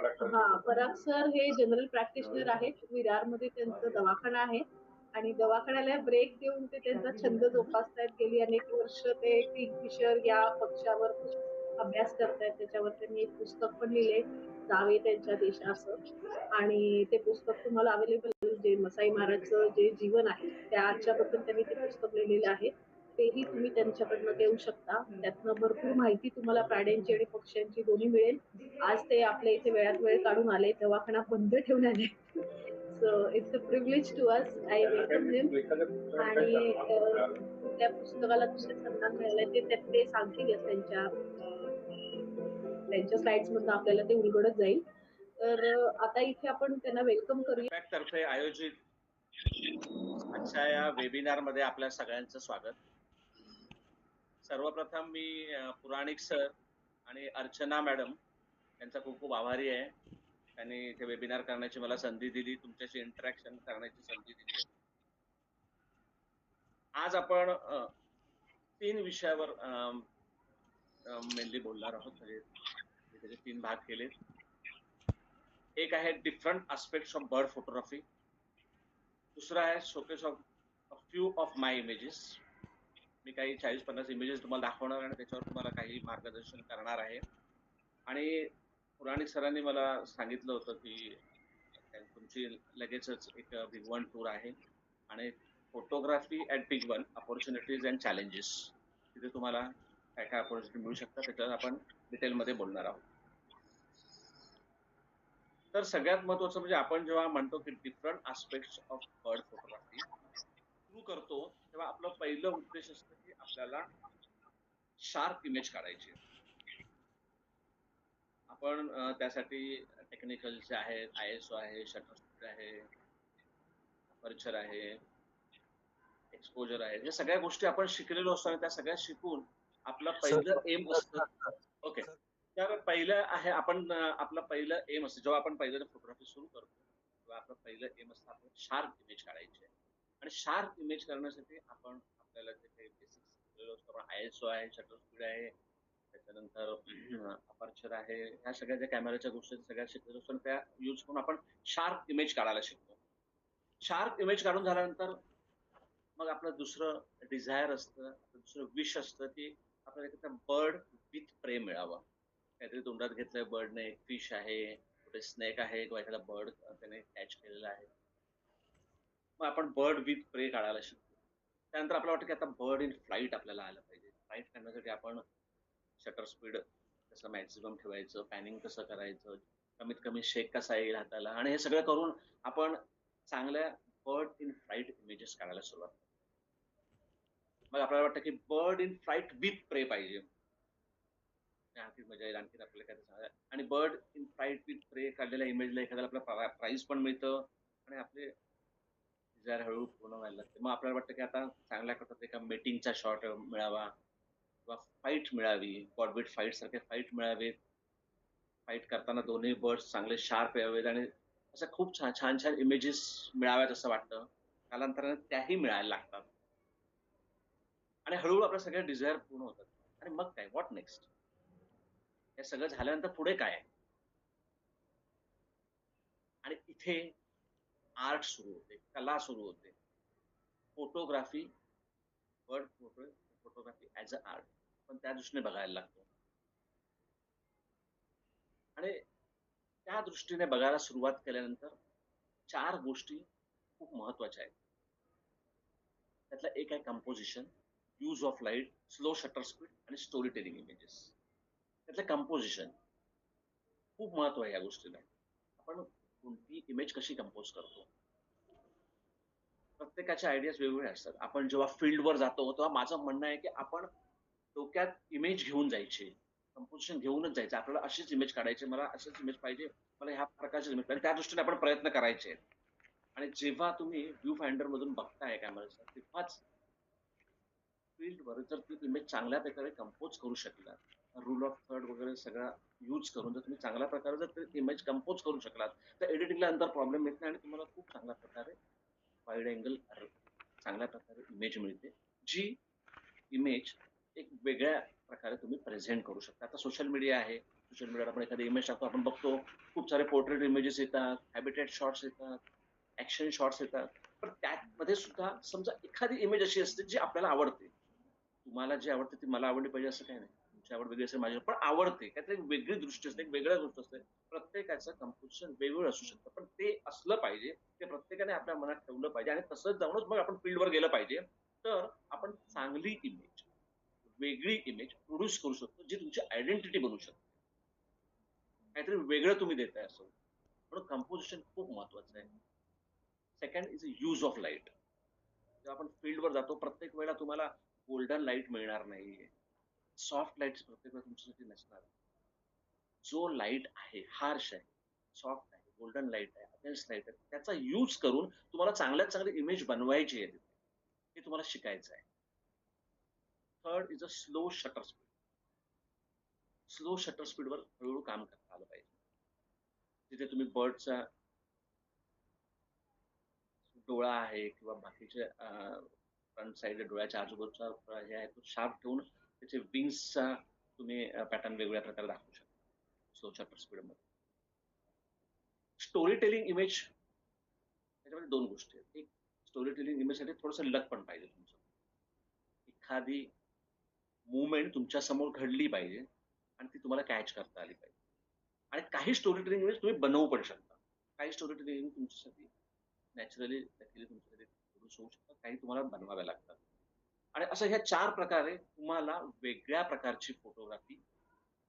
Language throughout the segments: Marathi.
पराग सर हे जनरल प्रॅक्टिशनर आहेत. विरारमध्ये त्यांचं दवाखाना आहे आणि दवाखान्याला ब्रेक देऊन ते त्यांचा छंद जोपासतायत. गेली अनेक वर्ष ते किंगफिशर या पक्षावर अभ्यास करतायत. त्याच्यावर त्यांनी एक पुस्तक पण लिहिले, जावे त्यांच्या देशाचं. आणि ते पुस्तक तुम्हाला अवेलेबल, जे मसाई महाराजचं जे जीवन आहे त्याच्याबद्दल त्यांनी ते पुस्तक लिहिलेलं आहे. तेही तुम्ही त्यांच्याकडनं घेऊ शकता. त्यातनं भरपूर माहिती तुम्हाला प्राण्यांची आणि पक्ष्यांची दोन्ही मिळेल. आज ते आपल्या इथे वेळात वेळ काढून आले, दवाखाना बंद ठेवून आले. So it's a privilege to us. I welcome them. आणि कुठल्या पुस्तकाला तुमचा सन्मान मिळालाय ते सांगतीलच त्यांच्या स्लाइड्स मधून आपल्याला ते उलगडत जाईल. तर आता इथे आपण त्यांना वेलकम करूया. तर्फे आयोजित आजच्या या वेबिनार मध्ये आपल्या सगळ्यांचं स्वागत. सर्वप्रथम मी पुराणिक सर आणि अर्चना मॅडम यांचा खूप खूप आभारी आहे. त्यांनी इथे वेबिनार करण्याची मला संधी दिली, तुमच्याशी इंटरॅक्शन करण्याची संधी दिली. आज आपण 3 विषयावर मेनली बोलणार आहोत. म्हणजे त्याचे 3 भाग केले. एक आहे different aspects of bird photography, दुसरा आहे showcase of a few of my images. मी काही 40-50 इमेजेस तुम्हाला दाखवणार आणि त्याच्यावर तुम्हाला काही मार्गदर्शन करणार आहे. आणि पुराणिक सरांनी मला सांगितलं होतं की तुमची लगेचच एक बिग वन टूर आहे आणि photography at big one opportunities and challenges, तिथे तुम्हाला काय काय अपॉर्च्युनिटी मिळू शकतात त्याच्यावर आपण डिटेलमध्ये बोलणार आहोत. तर सगळ्यात महत्त्वाचं म्हणजे आपण जेव्हा म्हणतो की different aspects of bird photography सुरू करतो, तेव्हा आपलं पहिलं उद्देश असतं की आपल्याला शार्प इमेज काढायची. आपण त्यासाठी टेक्निकलचे आहेत, ISO आहे, शटर स्पीड आहे, अपर्चर आहे, एक्सपोजर आहे, या सगळ्या गोष्टी आपण शिकलेलो असतो आणि त्या सगळ्या शिकून आपलं पहिलं एम असतं. ओके, तर पहिलं आहे आपण आपलं पहिलं एम असतं जेव्हा आपण पहिलं फोटोग्राफी सुरू करतो तेव्हा आपलं पहिलं एम असतं आपण शार्प इमेज काढायचे. आणि शार्प इमेज करण्यासाठी आपण आपल्याला जे काही बेसिक्स शिकलेलो असतो, आपण ISO आहे, शटर स्पीड आहे, त्याच्यानंतर अपर्चर आहे, ह्या सगळ्या ज्या कॅमेराच्या गोष्टी सगळ्या शिकलेलो असतो त्या यूज करून आपण शार्प इमेज काढायला शिकतो. शार्प इमेज काढून झाल्यानंतर मग आपलं दुसरं डिझायर असतं, दुसरं विश असतं की आपल्याला एखादा बर्ड विथ प्रे मिळावा. काहीतरी तोंडात घेतलंय बर्डने, एक फिश आहे, कुठे स्नेक आहे किंवा एखादा बर्ड त्याने कॅच केलेला आहे. मग आपण बर्ड विथ प्रे काढायला शिकतो. त्यानंतर आपल्याला वाटतं की आता बर्ड इन फ्लाईट आपल्याला आलं पाहिजे. फ्लाईट करण्यासाठी आपण शटर स्पीड कसं मॅक्सिमम ठेवायचं, पॅनिंग कसं करायचं, कमीत कमी शेक कसा येईल हाताला, आणि हे सगळं करून आपण चांगल्या बर्ड इन फ्लाईट इमेजेस काढायला सुरुवात करतो. मग आपल्याला वाटतं की बर्ड इन फ्लाईट विथ प्रे पाहिजे, आणखी मजा येईल, आणखी आपल्याला काय सांगा. आणि बर्ड इन फ्लाईट विथ प्रे काढलेल्या इमेजला एखाद्याला आपल्याला प्राईज पण मिळतं आणि आपले डिझायर हळूहळू पूर्ण व्हायला लागते. मग आपल्याला वाटतं की आता चांगल्या प्रकारचा एका मीटिंगचा शॉट मिळावा किंवा फाईट मिळावी, बॉडबीट फाईट सारखे फाईट मिळावेत, फाईट करताना दोन्ही बर्ड्स चांगले शार्प यावेत आणि असं खूप छान छान छान इमेजेस मिळाव्यात असं वाटतं. कालांतराने त्याही मिळायला लागतात आणि हळूहळू आपल्या सगळ्या डिझायर पूर्ण होतात. आणि मग काय, व्हॉट नेक्स्ट? हे सगळं झाल्यानंतर पुढे काय? आणि इथे आर्ट सुरू होते, कला सुरू होते. Photography, bird photography as a art पण त्या दृष्टीने बघायला लागतो. आणि त्या दृष्टीने बघायला सुरुवात केल्यानंतर 4 गोष्टी खूप महत्वाच्या आहेत. त्यातला एक आहे composition, use of light, slow shutter speed आणि स्टोरी टेलिंग इमेजेस. त्यातलं कंपोजिशन खूप महत्व आहे या गोष्टीला. आपण कोणती इमेज कशी कंपोज करतो, प्रत्येकाच्या आयडियाज वेगवेगळ्या असतात. आपण जेव्हा फील्डवर जातो तेव्हा माझं म्हणणं आहे की आपण डोक्यात इमेज घेऊन जायची, कंपोजिशन घेऊनच जायचं. आपल्याला अशीच इमेज काढायची, मला अशीच इमेज पाहिजे, मला ह्या प्रकारची इमेज पाहिजे, त्या दृष्टीने आपण प्रयत्न करायचे. आणि जेव्हा तुम्ही व्ह्यू फाइंडर मधून बघताय कॅमेराचा, तेव्हाच फील्डवर जर ती इमेज चांगल्या प्रकारे कंपोज करू शकलात, रूल ऑफ थर्ड वगैरे सगळा यूज करून जर तुम्ही चांगल्या प्रकारे जर ते इमेज कंपोज करू शकलात तर एडिटिंगला नंतर प्रॉब्लेम येत नाही आणि तुम्हाला खूप चांगल्या प्रकारे वाईड अँगल चांगल्या प्रकारे इमेज मिळते, जी इमेज एक वेगळ्या प्रकारे तुम्ही प्रेझेंट करू शकता. आता सोशल मीडिया आहे, सोशल मीडियावर आपण एखादी इमेज टाकतो, आपण बघतो खूप सारे पोर्ट्रेट इमेजेस येतात, हॅबिटेट शॉट्स येतात, ऍक्शन शॉट्स येतात. पण त्यामध्ये सुद्धा समजा एखादी इमेज अशी असते जी आपल्याला आवडते. तुम्हाला जी आवडते ती मला आवडली पाहिजे असं काही नाही. तुमची आवड वेगळी असेल, माझी पण आवडते. काहीतरी एक वेगळी दृष्टी असते, एक वेगळ्या गोष्ट असते. प्रत्येकाचं कंपोझिशन वेगवेगळं असू शकतं. पण ते असलं पाहिजे, ते प्रत्येकाने आपल्या मनात ठेवलं पाहिजे आणि तसंच जाऊनच मग आपण फील्डवर गेलं पाहिजे. तर आपण चांगली इमेज, वेगळी इमेज प्रोड्यूस करू शकतो, जी तुमची आयडेंटिटी बनू शकते. काहीतरी वेगळं तुम्ही देताय असं. म्हणून कंपोझिशन खूप महत्वाचं आहे. Second is a use of light. जेव्हा आपण फील्डवर जातो, प्रत्येक वेळेला तुम्हाला गोल्डन लाईट मिळणार नाहीये. सॉफ्ट लाईट्स प्रत्येक वेळेला तुमच्यासाठी नसणार. जो लाईट आहे, हार्श आहे, सॉफ्ट आहे, गोल्डन लाईट आहे, अगेन्स्ट लाईट आहे, त्याचा यूज करून तुम्हाला चांगल्यात चांगली इमेज बनवायची आहे तिथे. हे तुम्हाला शिकायचं आहे. Third is a slow shutter speed. Slow shutter स्पीडवर हळूहळू काम करता आलं पाहिजे. तिथे तुम्ही बर्डचा डोळा आहे किंवा बाकीचे फ्रंट साइड डोळ्याच्या आजूबाजूचा हे आहे तो शार्प ठेवून त्याचे विंग्सचा तुम्ही पॅटर्न वेगवेगळ्या प्रकारे दाखवू शकता स्लो शटर स्पीडमध्ये. स्टोरी टेलिंग इमेज त्याच्यामध्ये दोन गोष्टी आहेत. एक, स्टोरी टेलिंग इमेजसाठी थोडंसं लक पण पाहिजे तुमचं. एखादी मुवमेंट तुमच्या समोर घडली पाहिजे आणि ती तुम्हाला कॅच करता आली पाहिजे. आणि काही स्टोरी टेलिंग इमेज तुम्ही बनवू पण शकता. काही स्टोरी टेलिंग तुमच्यासाठी नॅचरली लकीली तुमच्यासाठी प्रोड्यूस होऊ शकतात, काही तुम्हाला बनवाव्या लागतात. आणि असं ह्या 4 प्रकारे तुम्हाला वेगळ्या प्रकारची फोटोग्राफी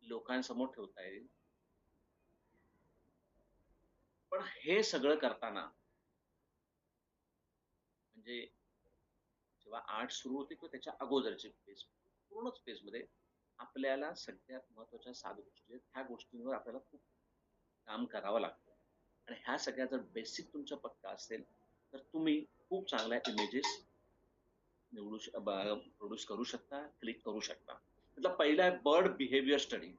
लोकांसमोर ठेवता येईल. पण हे सगळं करताना म्हणजे जेव्हा आर्ट सुरू होते किंवा त्याच्या अगोदरची फेज, पूर्णच फेजमध्ये आपल्याला सगळ्यात महत्त्वाच्या 7 गोष्टी आहेत. ह्या गोष्टींवर आपल्याला खूप काम करावं लागतं. आणि ह्या सगळ्या जर बेसिक तुमचा पक्का असेल, तर तुम्ही खूप चांगल्या इमेजेस निवडू प्रोड्यूस करू शकता, क्लिक करू शकता. त्यातला पहिला आहे बर्ड बिहेवियर स्टडी.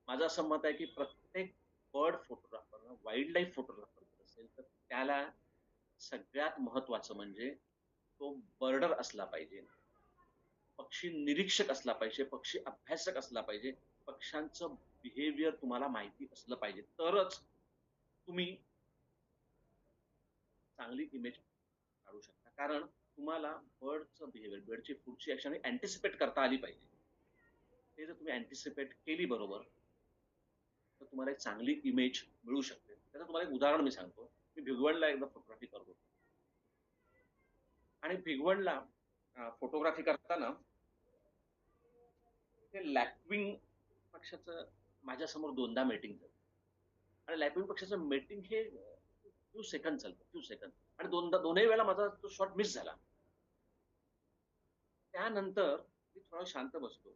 माझं असं मत आहे, की प्रत्येक bird photographer, wild life photographer असेल, तर त्याला सगळ्यात महत्त्वाचं म्हणजे तो बर्डर असला पाहिजे. पक्षी निरीक्षक असला पाहिजे, पक्षी अभ्यासक असला पाहिजे. पक्ष्यांचं बिहेवियर तुम्हाला माहिती असलं पाहिजे. तरच तुम्ही चांगली इमेज काढू शकता. कारण तुम्हाला बर्डचं बिहेवियर, बर्डची पुढची ॲक्शन अँटिसिपेट करता आली पाहिजे. ते जर तुम्ही अँटिसिपेट केली बरोबर, तर तुम्हाला एक चांगली इमेज मिळू शकते. त्याचं तुम्हाला एक उदाहरण मी सांगतो. मी भिगवणला एकदा फोटोग्राफी करत होतो. आणि भिगवणला फोटोग्राफी करताना ते लॅपविंग पक्षाचं माझ्यासमोर 2दा मीटिंग झालं. आणि लॅपविंग पक्षाचं मीटिंग हे फ्यू सेकंद चालतं, फ्यू सेकंद. आणि दोनही वेळेला माझा तो शॉट मिस झाला. त्यानंतर मी थोडा शांत बसलो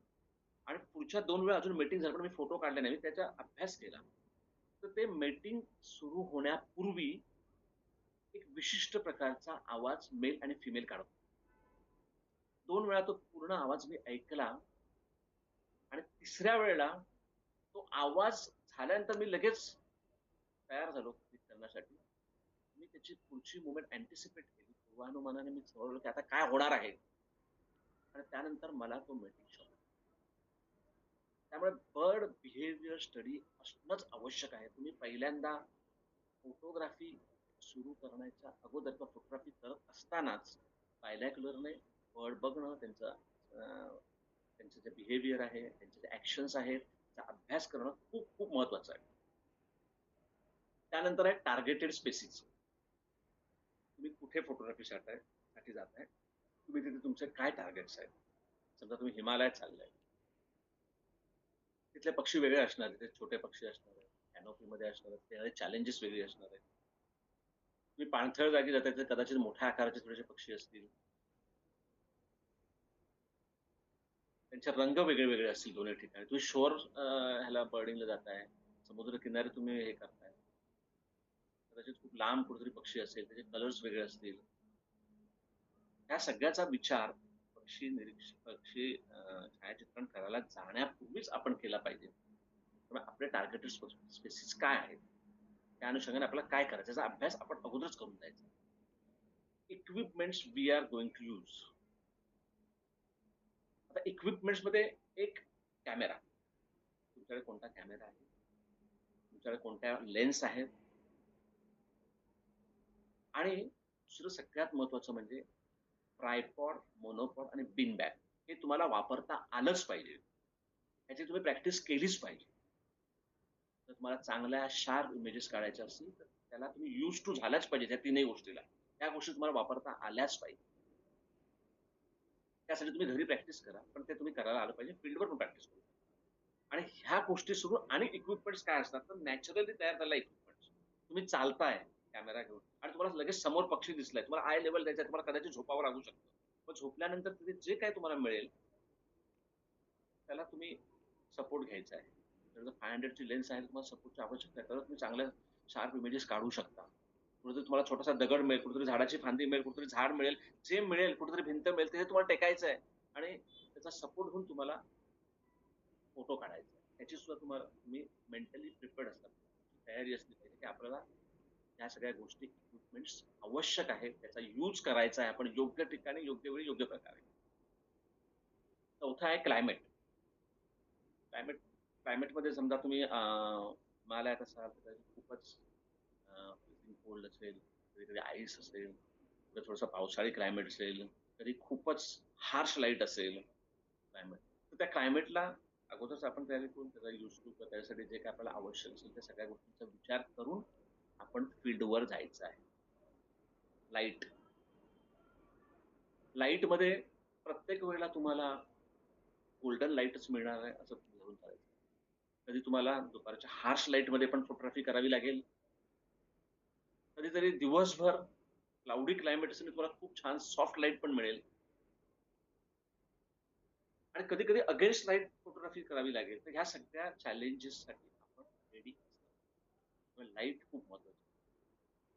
आणि पुढच्या 2 वेळा अजून मीटिंग झाली, पण मी फोटो काढले नाही. मी त्याचा अभ्यास केला. तर ते मीटिंग सुरू होण्यापूर्वी एक विशिष्ट प्रकारचा आवाज मेल आणि फिमेल काढत होता. 2 वेळा तो पूर्ण आवाज मी ऐकला आणि तिसऱ्या वेळेला तो आवाज झाल्यानंतर मी लगेच तयार झालो क्लिक करण्यासाठी. मी त्याची पुढची मूव्हमेंट अँटिसिपेट केली. पूर्वानुमानाने मी ठरवलं की आता काय होणार आहे आणि त्यानंतर मला तो मीटिंग शॉट. त्यामुळे बर्ड बिहेवियर स्टडी असणंच आवश्यक आहे. तुम्ही पहिल्यांदा फोटोग्राफी सुरू करण्याच्या अगोदर किंवा फोटोग्राफी करत असतानाच बायनॉक्युलरने बर्ड बघणं, त्यांचं जे बिहेवियर आहे, त्यांचे जे ॲक्शन्स आहेत, त्याचा अभ्यास करणं खूप खूप महत्वाचं आहे. त्यानंतर आहे टार्गेटेड स्पेसिस. तुम्ही कुठे फोटोग्राफीसाठी जाताय, तुम्ही तिथे तुमचे काय टार्गेट्स आहेत. समजा तुम्ही हिमालयात चाललाय, तिथले पक्षी वेगळे असणार, तिथे छोटे पक्षी असणार आहेत, कॅनोपीमध्ये असणार आहेत, त्यावेळी चॅलेंजेस वेगळे असणार आहेत. तुम्ही पाणथळ जागी जाताय, तर कदाचित मोठ्या आकाराचे थोडेसे पक्षी असतील, त्यांचे रंग वेगळे वेगळे असतील दोन्ही ठिकाणी. तुम्ही शोर ह्याला बर्डिंगला जाताय, समुद्र किनारे तुम्ही हे करताय, कदाचित खूप लांब कुठेतरी पक्षी असेल, त्याचे कलर्स वेगळे असतील. ह्या सगळ्याचा विचार पक्षी छायाचित्रण करायला जाण्यापूर्वीच आपण केला पाहिजे. त्यामुळे आपले टार्गेटेड स्पेसिस काय आहेत, त्या अनुषंगाने आपल्याला काय करायचं याचा अभ्यास आपण अगोदरच करून द्यायचा. Equipments we are going to use. आता इक्विपमेंट्स मध्ये एक कॅमेरा, तुमच्याकडे कोणता कॅमेरा आहे, तुमच्याकडे कोणत्या लेन्स आहेत, आणि दुसरं सगळ्यात महत्वाचं म्हणजे ट्रायपॉड, मोनोपॉड आणि बिन बॅग हे तुम्हाला वापरता आलंच पाहिजे. ह्याची तुम्ही प्रॅक्टिस केलीच पाहिजे. जर तुम्हाला चांगल्या शार्प इमेजेस काढायच्या असतील तर त्याला तुम्ही यूज टू झाल्याच पाहिजे. त्या तीनही गोष्टीला त्या गोष्टी तुम्हाला वापरता आल्याच पाहिजे. त्यासाठी तुम्ही घरी प्रॅक्टिस करा, पण ते तुम्ही करायला आलं पाहिजे. फील्डवर पण प्रॅक्टिस करू. आणि ह्या गोष्टी सुरू आणि इक्विपमेंट्स काय असतात तर नॅचरली तयार झालेला इक्विपमेंट्स. तुम्ही चालताय कॅमेरा घेऊन आणि तुम्हाला लगेच समोर पक्षी दिसलाय, तुम्हाला आय लेवल द्यायचा, तुम्हाला कदाचित झोपावं लागू शकतं. मग झोपल्यानंतर तिथे जे काही तुम्हाला मिळेल त्याला तुम्ही सपोर्ट घ्यायचा आहे. जर 500 ची लेन्स आहे, तुम्हाला सपोर्टची आवश्यकता आहे, तर तुम्ही चांगल्या शार्प इमेजेस काढू शकता. कुठेतरी तुम्हाला छोटासा दगड मिळेल, कुठेतरी झाडाची फांदी मिळेल, कुठेतरी झाड मिळेल, जे मिळेल, कुठेतरी भिंत मिळेल, ते तुम्हाला टेकायचं आहे आणि त्याचा सपोर्ट घेऊन तुम्हाला फोटो काढायचा आहे. त्याची सुद्धा तुम्ही मेंटली प्रिपेअर्ड असता, तयारी असली पाहिजे की आपल्याला या सगळ्या गोष्टी इक्विपमेंट्स आवश्यक आहेत. त्याचा यूज करायचा आहे आपण योग्य ठिकाणी, योग्य वेळी, योग्य प्रकारे. चौथा आहे क्लायमेट. क्लायमेट क्लायमेटमध्ये समजा तुम्ही हिमालयात असाल तर खूपच कोल्ड असेल, कधी आईस असेल, कधी थोडंसं पावसाळी क्लायमेट असेल, कधी खूपच हार्श लाईट असेल क्लायमेट. तर त्या क्लायमेटला अगोदरच आपण तयारी करून त्याचा यूज टू त्यासाठी जे काही आपल्याला आवश्यक असेल त्या सगळ्या गोष्टींचा विचार करून आपण फील्डवर जायचं आहे. लाईट लाईटमध्ये प्रत्येक वेळेला तुम्हाला गोल्डन लाईटच मिळणार आहे असं धरून चालायचं. कधी तुम्हाला दुपारच्या हार्श लाईटमध्ये पण फोटोग्राफी करावी लागेल. कधीतरी दिवसभर क्लाउडी क्लायमेट असेल तुम्हाला खूप छान सॉफ्ट लाईट पण मिळेल. आणि कधी-कधी अगेन्स्ट लाईट फोटोग्राफी करावी लागेल. तर ह्या सगळ्या चॅलेंजेससाठी आपण रेडी असतो. लाईट खूप महत्वाची.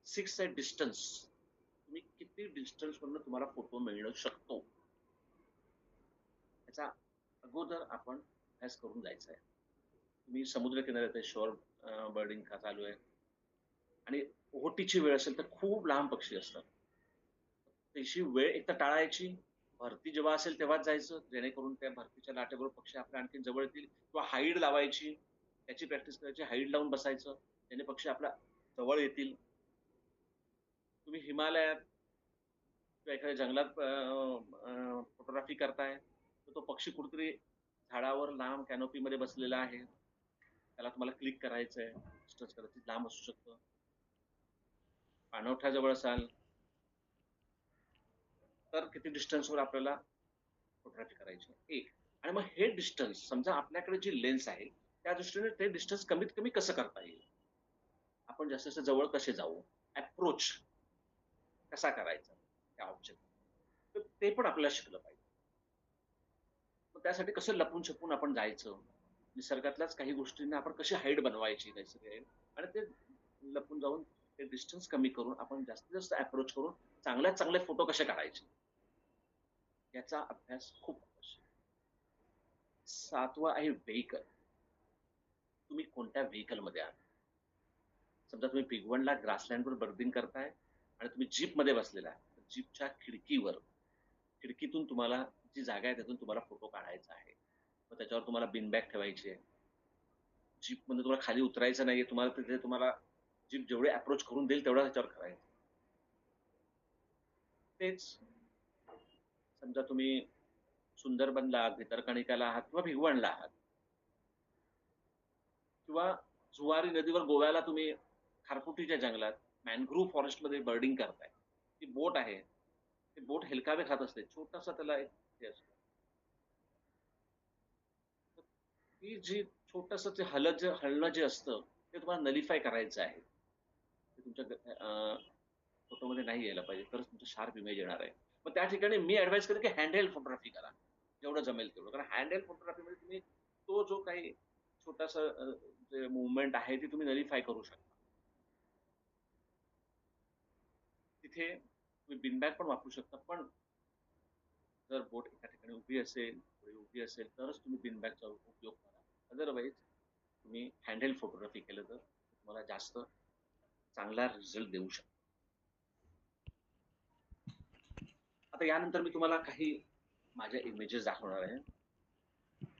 6 आहे डिस्टन्स. तुम्ही किती डिस्टन्सवरून तुम्हाला फोटो मिळू शकतो. याचा अगोदर आपण अभ्यास करून जायचा आहे. तुम्ही समुद्रकिनाऱ्यात आहे, शोअर बर्डिंग चालू आहे आणि ओहोटीची वेळ असेल तर खूप लांब पक्षी असतात. तशी वेळ एक तर टाळायची. भरती जेव्हा असेल तेव्हाच जायचं, जेणेकरून त्या भरतीच्या लाटेबरोबर पक्षी आपल्या आणखी जवळ येतील, किंवा हाईड लावायची. त्याची प्रॅक्टिस करायची. हाईड लावून बसायचं, त्याने पक्षी आपल्या जवळ येतील. तुम्ही हिमालयात किंवा एखाद्या जंगलात फोटोग्राफी करताय, तर तो पक्षी कुठेतरी झाडावर लांब कॅनोपीमध्ये बसलेला आहे. त्याला तुम्हाला क्लिक करायचंय. डिस्टन्स कदाचित लांब असू शकतं. पाणवठ्याजवळ असाल तर किती डिस्टन्सवर आपल्याला फोटोग्राफी करायची आहे, एक. आणि मग हे डिस्टन्स समजा आपल्याकडे जी लेन्स आहे, त्या दृष्टीने ते डिस्टन्स कमीत कमी कसं करता येईल? आपण जास्तीत जवळ कसे जाऊ? अप्रोच कसा करायचा त्या ऑब्जेक्ट? तर ते पण आपल्याला शिकलं पाहिजे. मग त्यासाठी कसं लपून-छपून आपण जायचं? निसर्गातल्याच काही गोष्टींना आपण कशी हाईड बनवायची नैसर्गिक आणि ते लपून जाऊन ते डिस्टन्स कमी करून आपण जास्तीत जास्त अप्रोच करून चांगल्यात चांगले फोटो कसे काढायचे? याचा अभ्यास खूप आवश्यक आहे. 7वा आहे व्हेइकल. तुम्ही कोणत्या व्हेइकलमध्ये आहात? समजा तुम्ही बिग वनला ग्रासलँडवर बर्दिंग करताय आणि तुम्ही जीपमध्ये बसलेला आहे. जीपच्या खिडकीतून तुम्हाला जी जागा आहे त्यातून तुम्हाला फोटो काढायचा आहे. मग त्याच्यावर तुम्हाला बिन बॅग ठेवायची आहे. जीपमधून तुम्हाला खाली उतरायचं नाहीये. तुम्हाला तिथे तुम्हाला जीप जेवढे अप्रोच करून देईल तेवढं त्याच्यावर करायचं. तेच समजा तुम्ही सुंदरबनला आहात, भितरकणिकाला आहात किंवा भिगवणला आहात किंवा जुवारी नदीवर गोव्याला तुम्ही खारफुटीच्या जंगलात मॅनग्रोव्ह फॉरेस्टमध्ये बर्डिंग करताय. ती बोट आहे. ती बोट हेलकावे खात असते. छोटासा त्याला एक हे असतं. तर ती जी छोटंसं ते हलणं जे असतं, ते तुम्हाला नलिफाय करायचं आहे. ते तुमच्या फोटोमध्ये नाही यायला पाहिजे. तरच तुमचा शार्प इमेज येणार आहे. मग त्या ठिकाणी मी ॲडवाइस करेन की हँडहेल्ड फोटोग्राफी करा. जेवढं जमेल तेवढं. कारण हँडहेल्ड फोटोग्राफीमध्ये तुम्ही तो जो काही छोटासा जे मूव्हमेंट आहे ती तुम्ही नलिफाय करू शकता. तिथे तुम्ही बिन बॅग पण वापरू शकता. पण जर बोट एका ठिकाणी उभी असेल, थोडी उभी असेल तरच तुम्ही बिन बॅगचा उपयोग करा. अदरवाईज तुम्ही हँडहेल्ड फोटोग्राफी केलं तर तुम्हाला जास्त चांगला रिझल्ट देऊ शकतो. आता यानंतर मी तुम्हाला काही माझ्या इमेजेस दाखवणार आहे.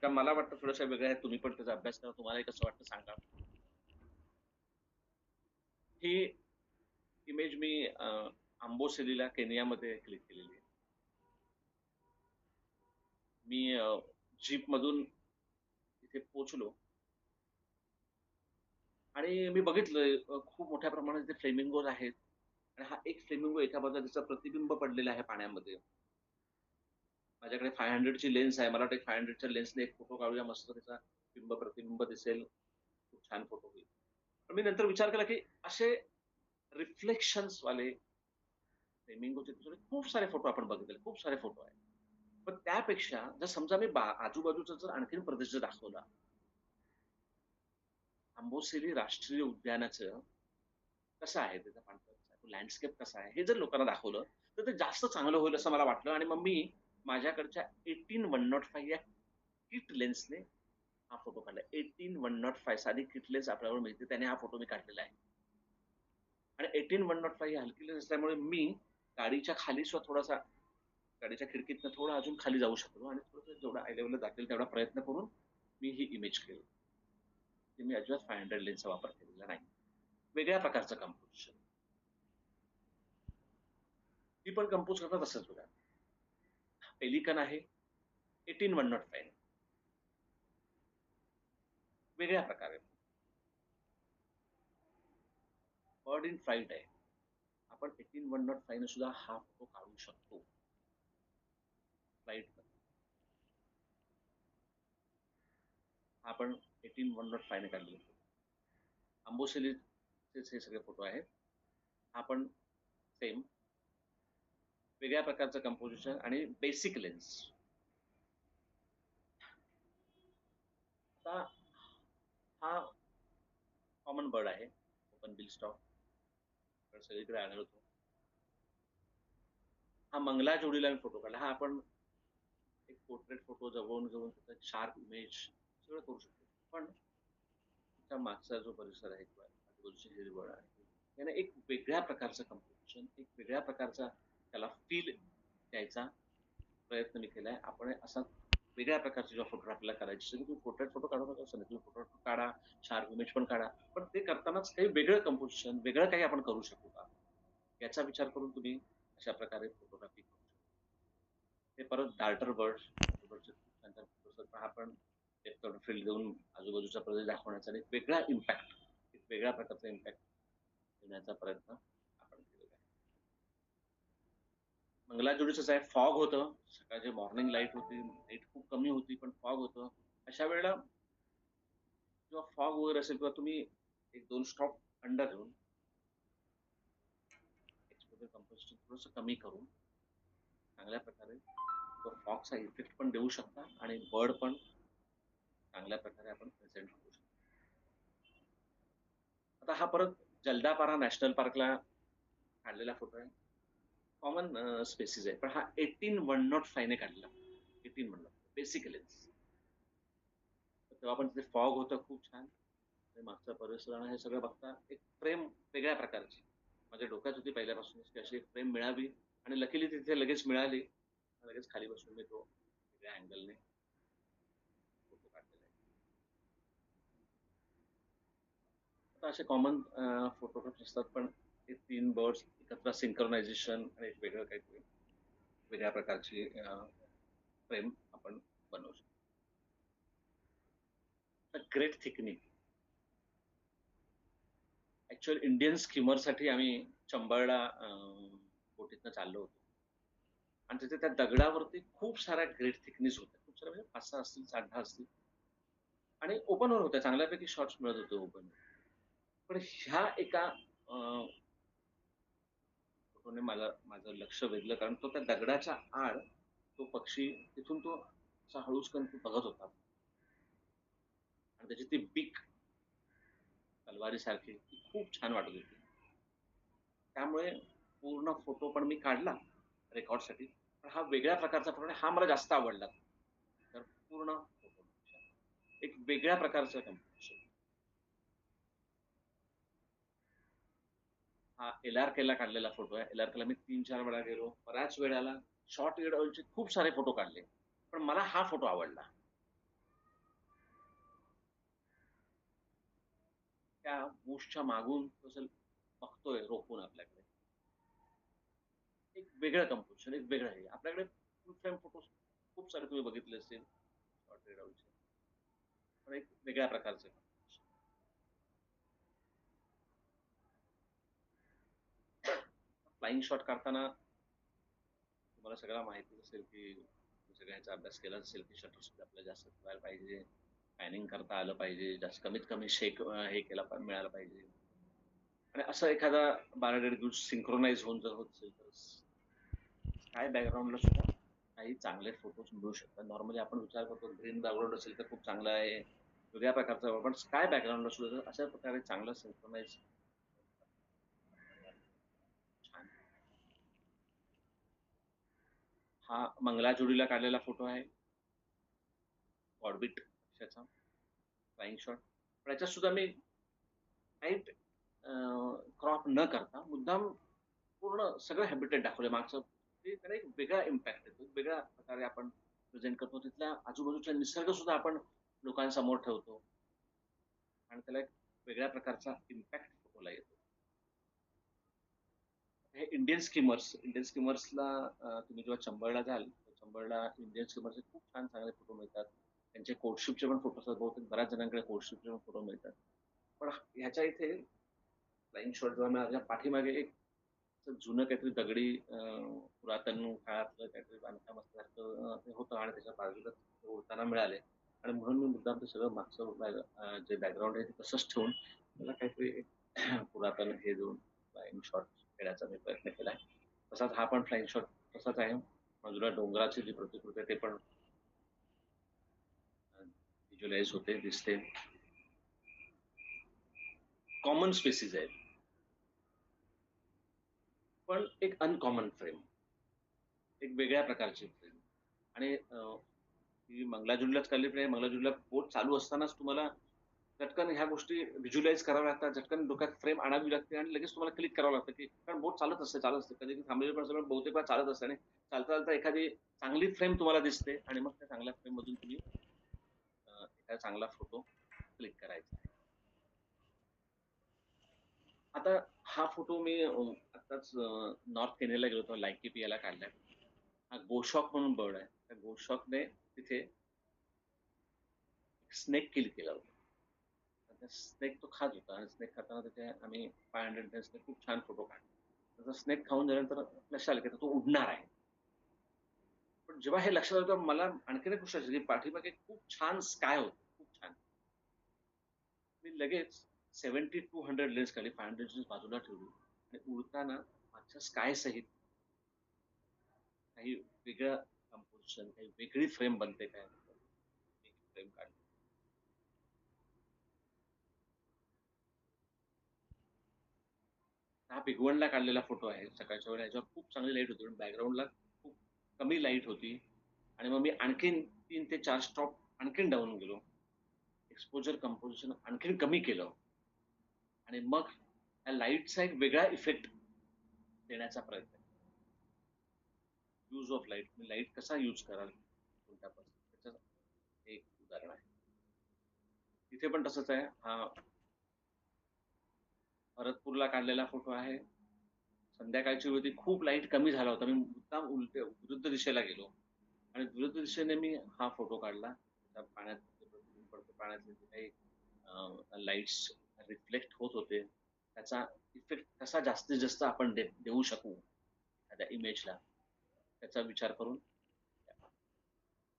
कारण मला वाटतं थोड्याशा वेगळ्या आहेत. तुम्ही पण त्याचा अभ्यास करा. तुम्हालाही कसं वाटतं सांगा. ही इमेज मी आंबोसेलीला केनियामध्ये क्लिक केलेली आहे. मी जीपमधून तिथे पोहोचलो आणि मी बघितलं खूप मोठ्या प्रमाणात इथे फ्लेमिंगोज आहेत आणि हा एक फ्लेमिंगो एका बाजूला त्याचं प्रतिबिंब पडलेलं आहे पाण्यामध्ये. माझ्याकडे 500 ची लेन्स आहे. मला वाटतं 500 च्या लेन्सने एक फोटो काढूया मस्त त्याचा प्रतिबिंब दिसेल. खूप छान फोटो होईल. पण मी नंतर विचार केला, की असे रिफ्लेक्शन्स वाले फ्लेमिंगोचे दुसरे खूप सारे फोटो आपण बघितले. खूप सारे फोटो आहेत. पण त्यापेक्षा जर समजा मी आजूबाजूचा जर आणखीन प्रदेश जर दाखवला, आंबोसेली राष्ट्रीय उद्यानाचं कसं आहे, त्याचा पाणथळ लँडस्केप कसा आहे, हे जर लोकांना दाखवलं, तर ते जास्त चांगलं होईल असं मला वाटलं आणि मग मी माझ्याकडच्या 18105 या किट लेन्सने हा फोटो काढला. 18105 साधी किट लेन्स आपल्याला मिळते, त्याने हा फोटो मी काढलेला आहे. आणि 18105 ही हलकी लेन्स असल्यामुळे मी गाडीच्या खाली सुद्धा थोडासा गाडीच्या खिडकीतनं थोडं अजून खाली जाऊ शकतो आणि थोडंसं जेवढा आय लेव्हलला जातील तेवढा प्रयत्न करून मी ही इमेज केली. की मी अजिबात 500 लेन्सचा वापर केलेला नाही. वेगळ्या प्रकारचं कंपोजिशन. ती पण कंपोज करतात असंच बघा. पेलिकन आहे, 18105 वेगळ्या प्रकारे. बर्ड इन फ्लाइट आहे. आपण 18105 ने सुद्धा हा फोटो काढू शकतो. फ्लाइट आपण 18105 ने काढलेला फोटो. आंबोसेलीचेच हे सगळे फोटो आहेत. आपण सेम वेगळ्या प्रकारचं कंपोजिशन आणि बेसिक लेन्स. आता हा कॉमन बर्ड आहे, ओपन बिल स्टॉक, सगळीकडे आढळतो. हा मंगला जोडीला मी फोटो काढला. हा आपण एक पोर्ट्रेट फोटो जवळून घेऊन त्याचा शार्प इमेज सगळं करू शकतो. पण त्याच्या मागचा जो परिसर आहे किंवा आजूबाजूची हिरवळ आहे, त्याने एक वेगळ्या प्रकारचं कंपोजिशन, एक वेगळ्या प्रकारचा त्याला फील द्यायचा प्रयत्न मी केलाय. आपण असा वेगळ्या प्रकारचे जेव्हा फोटोग्राफीला करायचे तुम्ही पोर्ट्रेट फोटो काढू नका असं नाही. तुम्ही फोटो काढा, शार्प इमेज पण काढा. पण ते करतानाच काही वेगळं कंपोजिशन, वेगळं काही आपण करू शकू का? याचा विचार करून तुम्ही अशा प्रकारे फोटोग्राफी करू शकता. ते परत डार्टर बर्ड्स, बर्ड्सचे खूप छान छान फोटोज आहेत. आपण डेप्थ ऑफ फील्ड देऊन आजूबाजूचा प्रदेश दाखवण्याचा आणि एक वेगळा इम्पॅक्ट, एक वेगळ्या प्रकारचा इम्पॅक्ट देण्याचा प्रयत्न आपण केलेला आहे. मंगलाजोडीचंच आहे. फॉग होतं. सकाळची मॉर्निंग लाईट होती. लाईट खूप कमी होती, पण फॉग होतं. अशा वेळेला जेव्हा फॉग वगैरे असेल किंवा तुम्ही 1-2 स्टॉप अंडर घेऊन एक्सपोजर कंपोजिशन थोडंसं कमी करून चांगल्या प्रकारे तो फॉगचा इफेक्ट पण देऊ शकता आणि बर्ड पण चांगल्या प्रकारे आपण प्रेझेंट करू शकतो. आता हा परत जलदापारा नॅशनल पार्कला काढलेला फोटो आहे. कॉमन स्पेसिस आहे. पण हा 18105 ने काढलेला. 18105 बेसिक लेन्स. तेव्हा पण तिथे फॉग होतं खूप छान. आणि मागचा परिसर आणि हे सगळं बघता एक फ्रेम वेगळ्या प्रकारची माझ्या डोक्यात होती पहिल्यापासूनच की अशी एक फ्रेम मिळावी आणि लकीली तिथे लगेच मिळाली. लगेच खाली बसून मी तो वेगळ्या अँगलने फोटो काढलेला आहे. आता असे कॉमन फोटोग्राफ्स असतात, पण ते 3 बर्ड्स एकत्र सिंक्रोनायझेशन आणि एक वेगळं काहीतरी वेगळ्या प्रकारची फ्रेम आपण बनवू शकतो. Great thickening. ऍक्च्युअल इंडियन स्कीमरसाठी आम्ही चंबळला बोटीतनं चाललो होतो. आणि तिथे त्या दगडावरती खूप साऱ्या ग्रेट थिकनेस होत्या. खूप साऱ्या म्हणजे 5-6 असतील, 8-10 असतील. आणि ओपनवर होत्या. चांगल्यापैकी शॉट्स मिळत होते ओपन. पण ह्या एका फोटोने माझं लक्ष वेधलं, कारण तो त्या दगडाच्या आड तो पक्षी तिथून तो असा हळूच करून तो बघत होता. आणि त्याची ती बीक तलवारीसारखी ती खूप छान वाटत होती. त्यामुळे पूर्ण फोटो पण मी काढला रेकॉर्डसाठी. पण हा वेगळ्या प्रकारचा फोटो हा मला जास्त आवडला. तर पूर्ण फोटो एक वेगळ्या प्रकारचं कंपोजिशन. हा एल-आर-केला काढलेला फोटो आहे. एल-आर-केला मी 3-4 वेळा गेलो. बऱ्याच वेळेला शॉर्ट व्हिडिओचे खूप सारे फोटो काढले. पण मला हा फोटो आवडला. त्या बुशच्या मागून तसं बघतोय रोखून आपल्याकडे. एक वेगळं कंपोझिशन, एक वेगळं हे. आपल्याकडे फुल फ्रेम फोटोज खूप सारे तुम्ही बघितले असतील शॉर्ट रेड आउटचे. पण एक वेगळ्या प्रकारचे. फ्लाइंग शॉट काढताना तुम्हाला सगळं माहितीच असेल की सगळ्यांचा अभ्यास केला असेल की शटर स्पीड आपल्याला जास्त ठेवायला पाहिजे, पॅनिंग करता आलं पाहिजे, जास्त कमीत कमी शेक हे मिळालं पाहिजे. आणि असं एखादा 12-1.5 दिवस सिंक्रोनाइज होऊन जर होत असेल तर स्काय बॅकग्राऊंडला सुद्धा काही चांगले फोटोज मिळू शकतात. नॉर्मली आपण विचार करतो ग्रीन बॅकग्राऊंड असेल तर खूप चांगलं आहे, वेगळ्या प्रकारचं, पण स्काय बॅकग्राऊंडला सुद्धा अशा प्रकारे चांगलं सिंक्रोनाइज छान. हा मंगलाजुडीला काढलेला फोटो आहे, ऑर्बिट त्याचा फ्लाइंग शॉट. पण याच्यात सुद्धा मी टाईट क्रॉप न करता मुद्दाम पूर्ण सगळं हॅबिटेट दाखवले मागचं. ते त्याला एक वेगळा इम्पॅक्ट येतो, वेगळ्या प्रकारे आपण प्रेझेंट करतो. तिथल्या आजूबाजूचा निसर्ग सुद्धा आपण लोकांसमोर ठेवतो आणि त्याला एक वेगळ्या प्रकारचा इम्पॅक्ट फोटोला येतो. हे इंडियन स्किमर्सला तुम्ही जेव्हा चंबळला जाल, चंबळला इंडियन स्किमर्सचे खूप छान चांगले फोटो मिळतात. त्यांचे कोर्टशिपचे पण फोटो असतात. बहुतेक बऱ्याच जणांकडे कोर्टशिपचे पण फोटो मिळतात. पण ह्याच्या इथे फ्लाइंग शॉट जेव्हा माझ्या पाठीमागे एक जुनं काहीतरी दगडी पुरातन काळातलं काहीतरी बांधकाम असल्यासारखं ते होतं आणि त्याच्या बाजूला उडताना मिळाले. आणि म्हणून मी मुद्दाम ते सगळं मागचं जे बॅकग्राऊंड आहे ते तसंच ठेवून त्याला काहीतरी एक पुरातन हे देऊन फ्लाइंग शॉट घेण्याचा मी प्रयत्न केलाय. तसाच हा पण फ्लाइंग शॉट तसाच आहे. बाजूला डोंगराची जी प्रतिकृती आहे ते पण व्हिज्युअलाइज होते, दिसते. कॉमन स्पेसिस आहेत, पण एक अनकॉमन फ्रेम, एक वेगळ्या प्रकारची फ्रेम. आणि ती मंगलाजुलीलाच काढली फ्रेम. मंगलाजुलीला बोट चालू असतानाच तुम्हाला झटकन ह्या गोष्टी व्हिज्युअलाइज कराव्या लागतात. झटकन डोक्यात फ्रेम आणावी लागते आणि लगेच तुम्हाला क्लिक करावं लागतं की कारण बोट चालत असते. कधी थांबलेली पण असते, पण बहुतेक वेळा चालत असते आणि चालता चालता एखादी चांगली फ्रेम तुम्हाला दिसते आणि मग त्या चांगल्या फ्रेम मधून तुम्ही एखादा चांगला फोटो क्लिक करायचा आहे. आता हा फोटो मी आताच नॉर्थ केनियाला गेलो होतो, लायकिपियाला काढलाय. हा गोशॉक म्हणून बर्ड आहे. त्या गोशॉकने तिथे स्नेक किल केला होता. स्नेक तो खात होता आणि स्नेक खाताना त्याचे आम्ही 500 डेजने खूप छान फोटो काढले. त्याचा स्नेक खाऊन झाल्यानंतर लक्षात आलं की तो उडणार आहे. पण जेव्हा हे लक्षात आलं मला आणखीन एक गोष्ट अशी पाठीमागे खूप छान स्काय होतं, खूप छान. मी लगेच 70-200 लेन्स काढली, 500 लेन्स बाजूला ठेवली आणि उडताना मागच्या स्काय सहित काही वेगळं कंपोजिशन, काही वेगळी फ्रेम बनते काय फ्रेम काढली. हा भिगवणला काढलेला फोटो आहे सकाळच्या वेळेला. ह्याच्यावर खूप चांगली लाईट होती, पण बॅकग्राऊंडला खूप कमी लाईट होती. आणि मग मी आणखीन 3 ते 4 स्टॉप आणखीन डाऊन गेलो. एक्सपोजर कंपोजिशन आणखीन कमी केलं आणि मग या लाईटचा एक वेगळा इफेक्ट देण्याचा प्रयत्न केला. Use of light, me light कसा यूज कराल कोणत्या परिस्थितीत, त्याचं एक उदाहरण आहे. तिथे पण तसंच आहे. हा भरतपूरला काढलेला फोटो आहे. संध्याकाळची वेळ खूप लाईट कमी झाला होता. मी मुद्दाम विरुद्ध दिशेला गेलो आणि विरुद्ध दिशेने मी हा फोटो काढला. त्या पाण्यात पडतो, पाण्यातले जे काही लाईट्स रिफ्लेक्ट होत होते त्याचा इफेक्ट कसा जास्तीत जास्त आपण देऊ शकू एखाद्या इमेजला, त्याचा विचार करून.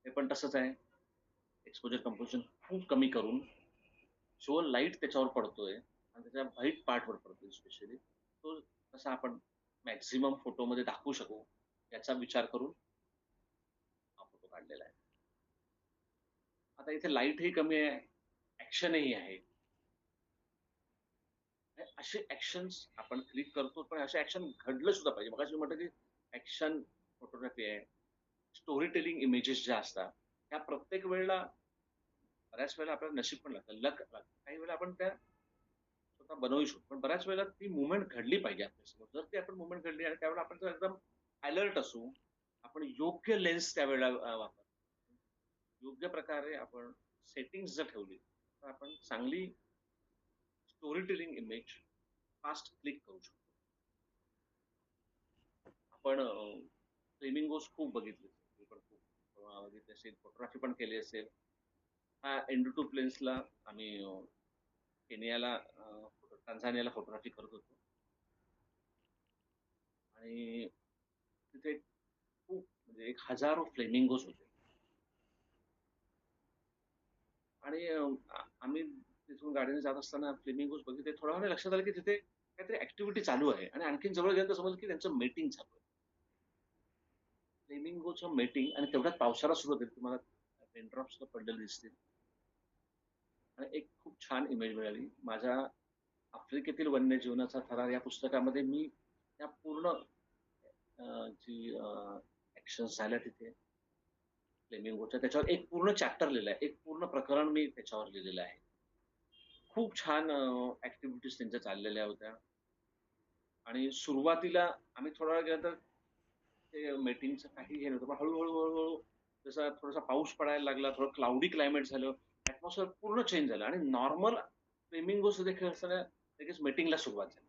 हे पण तसंच आहे. एक्सपोजर कंपोजिशन खूप कमी करून जो लाईट त्याच्यावर पडतोय आणि त्याच्या व्हाईट पार्टवर पडतोय स्पेशली, तो कसा आपण मॅक्झिमम फोटोमध्ये दाखवू शकू याचा विचार करून हा फोटो काढलेला आहे. आता इथे लाईटही कमी आहे, ऍक्शनही आहे. असे ऍक्शन्स आपण क्लिक करतो, पण असे ऍक्शन घडलं सुद्धा पाहिजे. मग म्हटलं की ऍक्शन फोटोग्राफी आहे, स्टोरी टेलिंग इमेजेस ज्या असतात त्या प्रत्येक वेळेला बऱ्याच वेळेला आपल्याला नशीब पण लागतं, लक लागतं. काही वेळेला आपण त्या स्वतः बनवू शकतो, पण बऱ्याच वेळेला ती मुवमेंट घडली पाहिजे आपल्यासमोर. जर ती आपण मुवमेंट घडली आणि त्यावेळेला आपण जर एकदम अलर्ट असू, आपण योग्य लेन्स त्यावेळेला वापर, योग्य प्रकारे आपण सेटिंग्स जर ठेवली तर आपण चांगली story telling image fast click करू शकतो. आपण फ्लेमिंगोज खूप बघितले. मी पण खूप बघितले असेल, फोटोग्राफी पण केली असेल. हा एंड टू प्लेन्सला आम्ही केनियाला टांझानियाला फोटोग्राफी करत होतो आणि तिथे खूप म्हणजे एक हजारो फ्लेमिंगोज होते आणि आम्ही तिथून गाडीने जात असताना फ्लेमिंगोज बघितले. थोड्या वेळाने लक्षात आलं की तिथे काहीतरी ऍक्टिव्हिटी चालू आहे आणि आणखीन जवळ गेलं तर समजलं की त्यांचं मेटिंग चालू आहे. फ्लेमिंगोचं मेटिंग आणि तेवढ्यात पावसाळा सुरू होते. तुम्हाला रेनड्रॉप्स पडलेले दिसतील आणि एक खूप छान इमेज मिळाली. माझ्या आफ्रिकेतील वन्यजीवनाचा थरार या पुस्तकामध्ये मी त्या पूर्ण जी ऍक्शन्स झाल्या तिथे फ्लेमिंगोच्या त्याच्यावर एक पूर्ण चॅप्टर लिहिलं आहे. एक पूर्ण प्रकरण मी त्याच्यावर लिहिलेलं आहे. खूप छान ऍक्टिव्हिटीज त्यांच्या चाललेल्या होत्या आणि सुरुवातीला आम्ही थोडा वेळ गेला तर ते मीटिंगचं काही हे नव्हतं. पण हळू-हळू जसा थोडासा पाऊस पडायला लागला, थोडं क्लाउडी क्लायमेट झालं, ॲटमॉस्फिअर पूर्ण चेंज झालं आणि नॉर्मल फ्लेमिंगोज देखील असताना लगेच मीटिंगला सुरुवात झाली.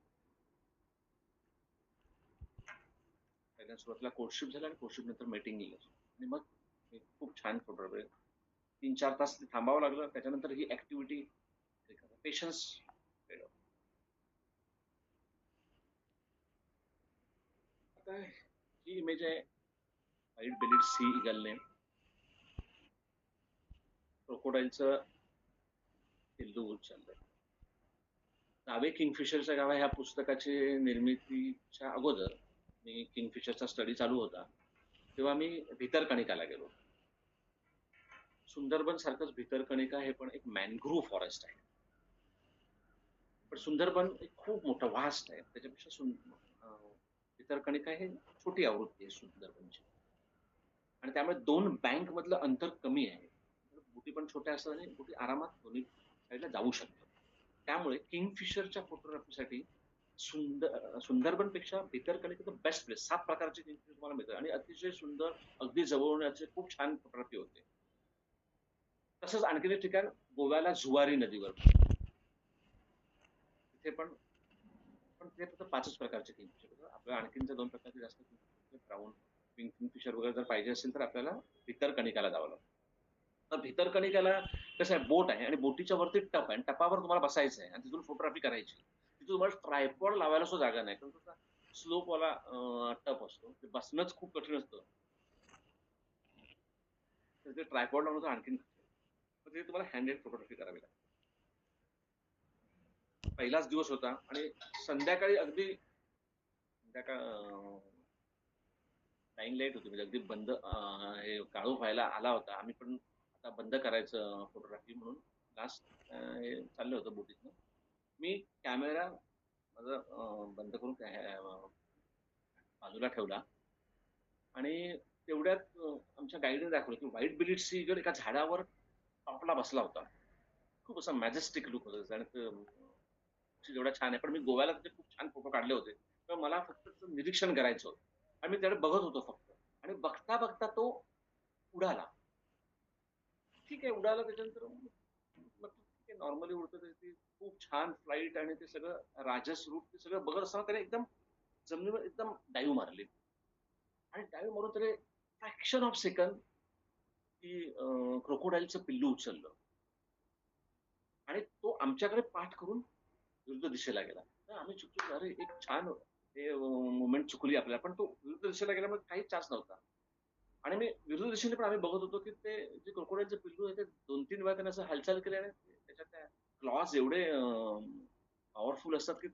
पहिल्या सुरुवातीला कोर्टशिप झालं आणि कोर्टशिप नंतर मीटिंग गेलं आणि मग एक खूप छान फोटोग्राफी 3-4 तास थांबावं लागलं. त्याच्यानंतर ही ॲक्टिव्हिटी पेशन्स आता ही इमेज आहे व्हाईट बेलिड सी इगलने क्रोकोडाईलचं पिल्लू उचललंय. नावे किंगफिशरच्या गावा ह्या पुस्तकाची निर्मितीच्या अगोदर मी किंगफिशरचा स्टडी चालू होता तेव्हा मी भितरकणिकाला गेलो. सुंदरबन सारखंच भितरकणिका हे पण एक मॅनग्रोव्ह फॉरेस्ट आहे. पण सुंदरबन एक खूप मोठं वास्ट आहे. त्याच्यापेक्षा भितरकणिका हे छोटी आवृत्ती आहे सुंदरबनची आणि त्यामुळे दोन बँक मधलं अंतर कमी आहे. बोटी पण छोट्या असतात आणि बोटी आरामात दोन्ही साईडला जाऊ शकतात. त्यामुळे किंगफिशरच्या फोटोग्राफीसाठी सुंदरबनपेक्षा भितरकणिका बेस्ट प्लेस. 7 प्रकारचे किंगफिशर तुम्हाला मिळतात आणि अतिशय सुंदर अगदी जवळून याचे खूप छान फोटोग्राफी होते. तसंच आणखीन एक ठिकाण गोव्याला जुवारी नदीवर तिथे पण पण ते फक्त 5च प्रकारचे किंगफिशर होतं. आपल्याला आणखीनच्या 2 प्रकारचे जास्त किंगफिशर ब्राऊन किंगफिशर वगैरे जर पाहिजे असेल तर आपल्याला भितरकणिकाला जावं लागतं. तर भितरकणिकाला कसं आहे बोट आहे आणि बोटीच्या वरती टप आहे आणि टपावर तुम्हाला बसायचं आहे आणि तिथून फोटोग्राफी करायची. तिथून तुम्हाला ट्रायपॉड लावायला सुद्धा जागा नाही. कारण तसा स्लोपवाला टप असतो. ते बसणंच खूप कठीण असतं. तर ते ट्रायपॉड लावणं तर आणखीन तर ते तुम्हाला हँडेड फोटोग्राफी करावी लागते. पहिलाच दिवस होता आणि संध्याकाळी अगदी टाईम लाईट होती म्हणजे अगदी बंद हे काळोख व्हायला आला होता. आम्ही पण आता बंद करायचं फोटोग्राफी म्हणून लास्ट हे चाललं होतं बोटीतनं. मी कॅमेरा माझा बंद करून बाजूला ठेवला आणि तेवढ्यात आमच्या गाईडने दाखवलं की व्हाईट बिलीड सी ईगल एका झाडावर टॉपला बसला होता. खूप असा मॅजेस्टिक लुक होता आणि जेवढा छान आहे. पण मी गोव्याला तिथे खूप छान फोटो काढले होते. तर मला फक्त त्याचं निरीक्षण करायचं होतं आणि मी त्याकडे बघत होतो फक्त आणि बघता बघता तो उडाला. ठीक आहे, उडाला त्याच्यानंतर म्हटलं ठीक आहे नॉर्मली उडतं ते खूप छान फ्लाईट आणि ते सगळं राजस रूप ते सगळं बघत असताना त्याने एकदम जमिनीवर एकदम डाईव्ह मारली आणि डाईव्ह मारून त्याने फ्रॅक्शन ऑफ सेकंद की क्रोकोडाईलचं पिल्लू उचललं आणि तो आमच्याकडे पाठ करून विरुद्ध दिशेला गेला. तर आम्ही चुकलो अरे एक छान मुवमेंट चुकली आपल्याला पण तो विरुद्ध दिशेला गेल्यामुळे काही चान्स नव्हता आणि मी विरुद्ध दिशेने पण आम्ही बघत होतो की ते जे क्रोकोडाईलचे पिल्लू आहे ते 2-3 वेळा त्याने असं हालचाल केली आणि त्याच्यात त्या क्लॉज एवढे पॉवरफुल असतात की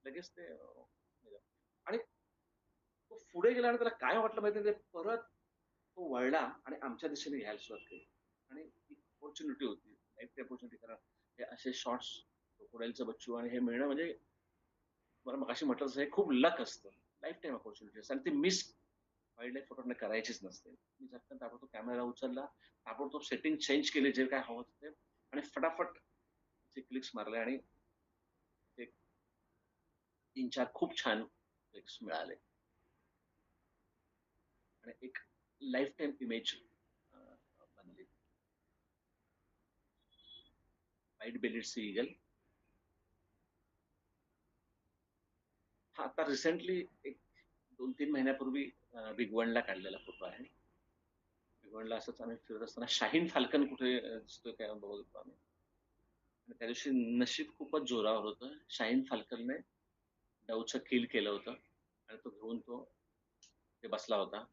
लगेच ते आणि तो पुढे गेला आणि त्याला काय वाटलं माहिती परत तो वळला आणि आमच्या दिशेने घ्यायला सुरुवात केली आणि ती अपॉर्च्युनिटी होती लाईफ अपॉर्च्युनिटी कारण हे असे शॉर्ट्स क्रोकोडाईलचं बच्चू आणि हे मिळणं म्हणजे मला मगाशी म्हटलं तसं हे खूप लक असतं. लाईफ टाईम अपॉर्च्युनिटी असते आणि ते मिस वाईल्ड लाईफ फोटोग्राफी करायचीच नसते. मी झटकन ताबडतोब कॅमेरा उचलला, ताबडतोब सेटिंग चेंज केली जे काय हवं होतं ते आणि फटाफट जे क्लिक्स मारले आणि ते 3-4 खूप छान क्लिक्स मिळाले आणि एक लाईफ टाईम इमेज बनली. व्हाईट बेलिड सी ईगल आता रिसेंटली एक 2-3 महिन्यापूर्वी भिगवणला काढलेला फोटो आहे. भिगवणला असंच आम्ही फिरत असताना शाहीन फाल्कन कुठे दिसतोय काय बघत होतो आम्ही. आणि त्या दिवशी नशीब खूपच जोरावर होतं. शाहीन फाल्कनने डवचं किल केलं होतं आणि तो घेऊन तो ते बसला होता.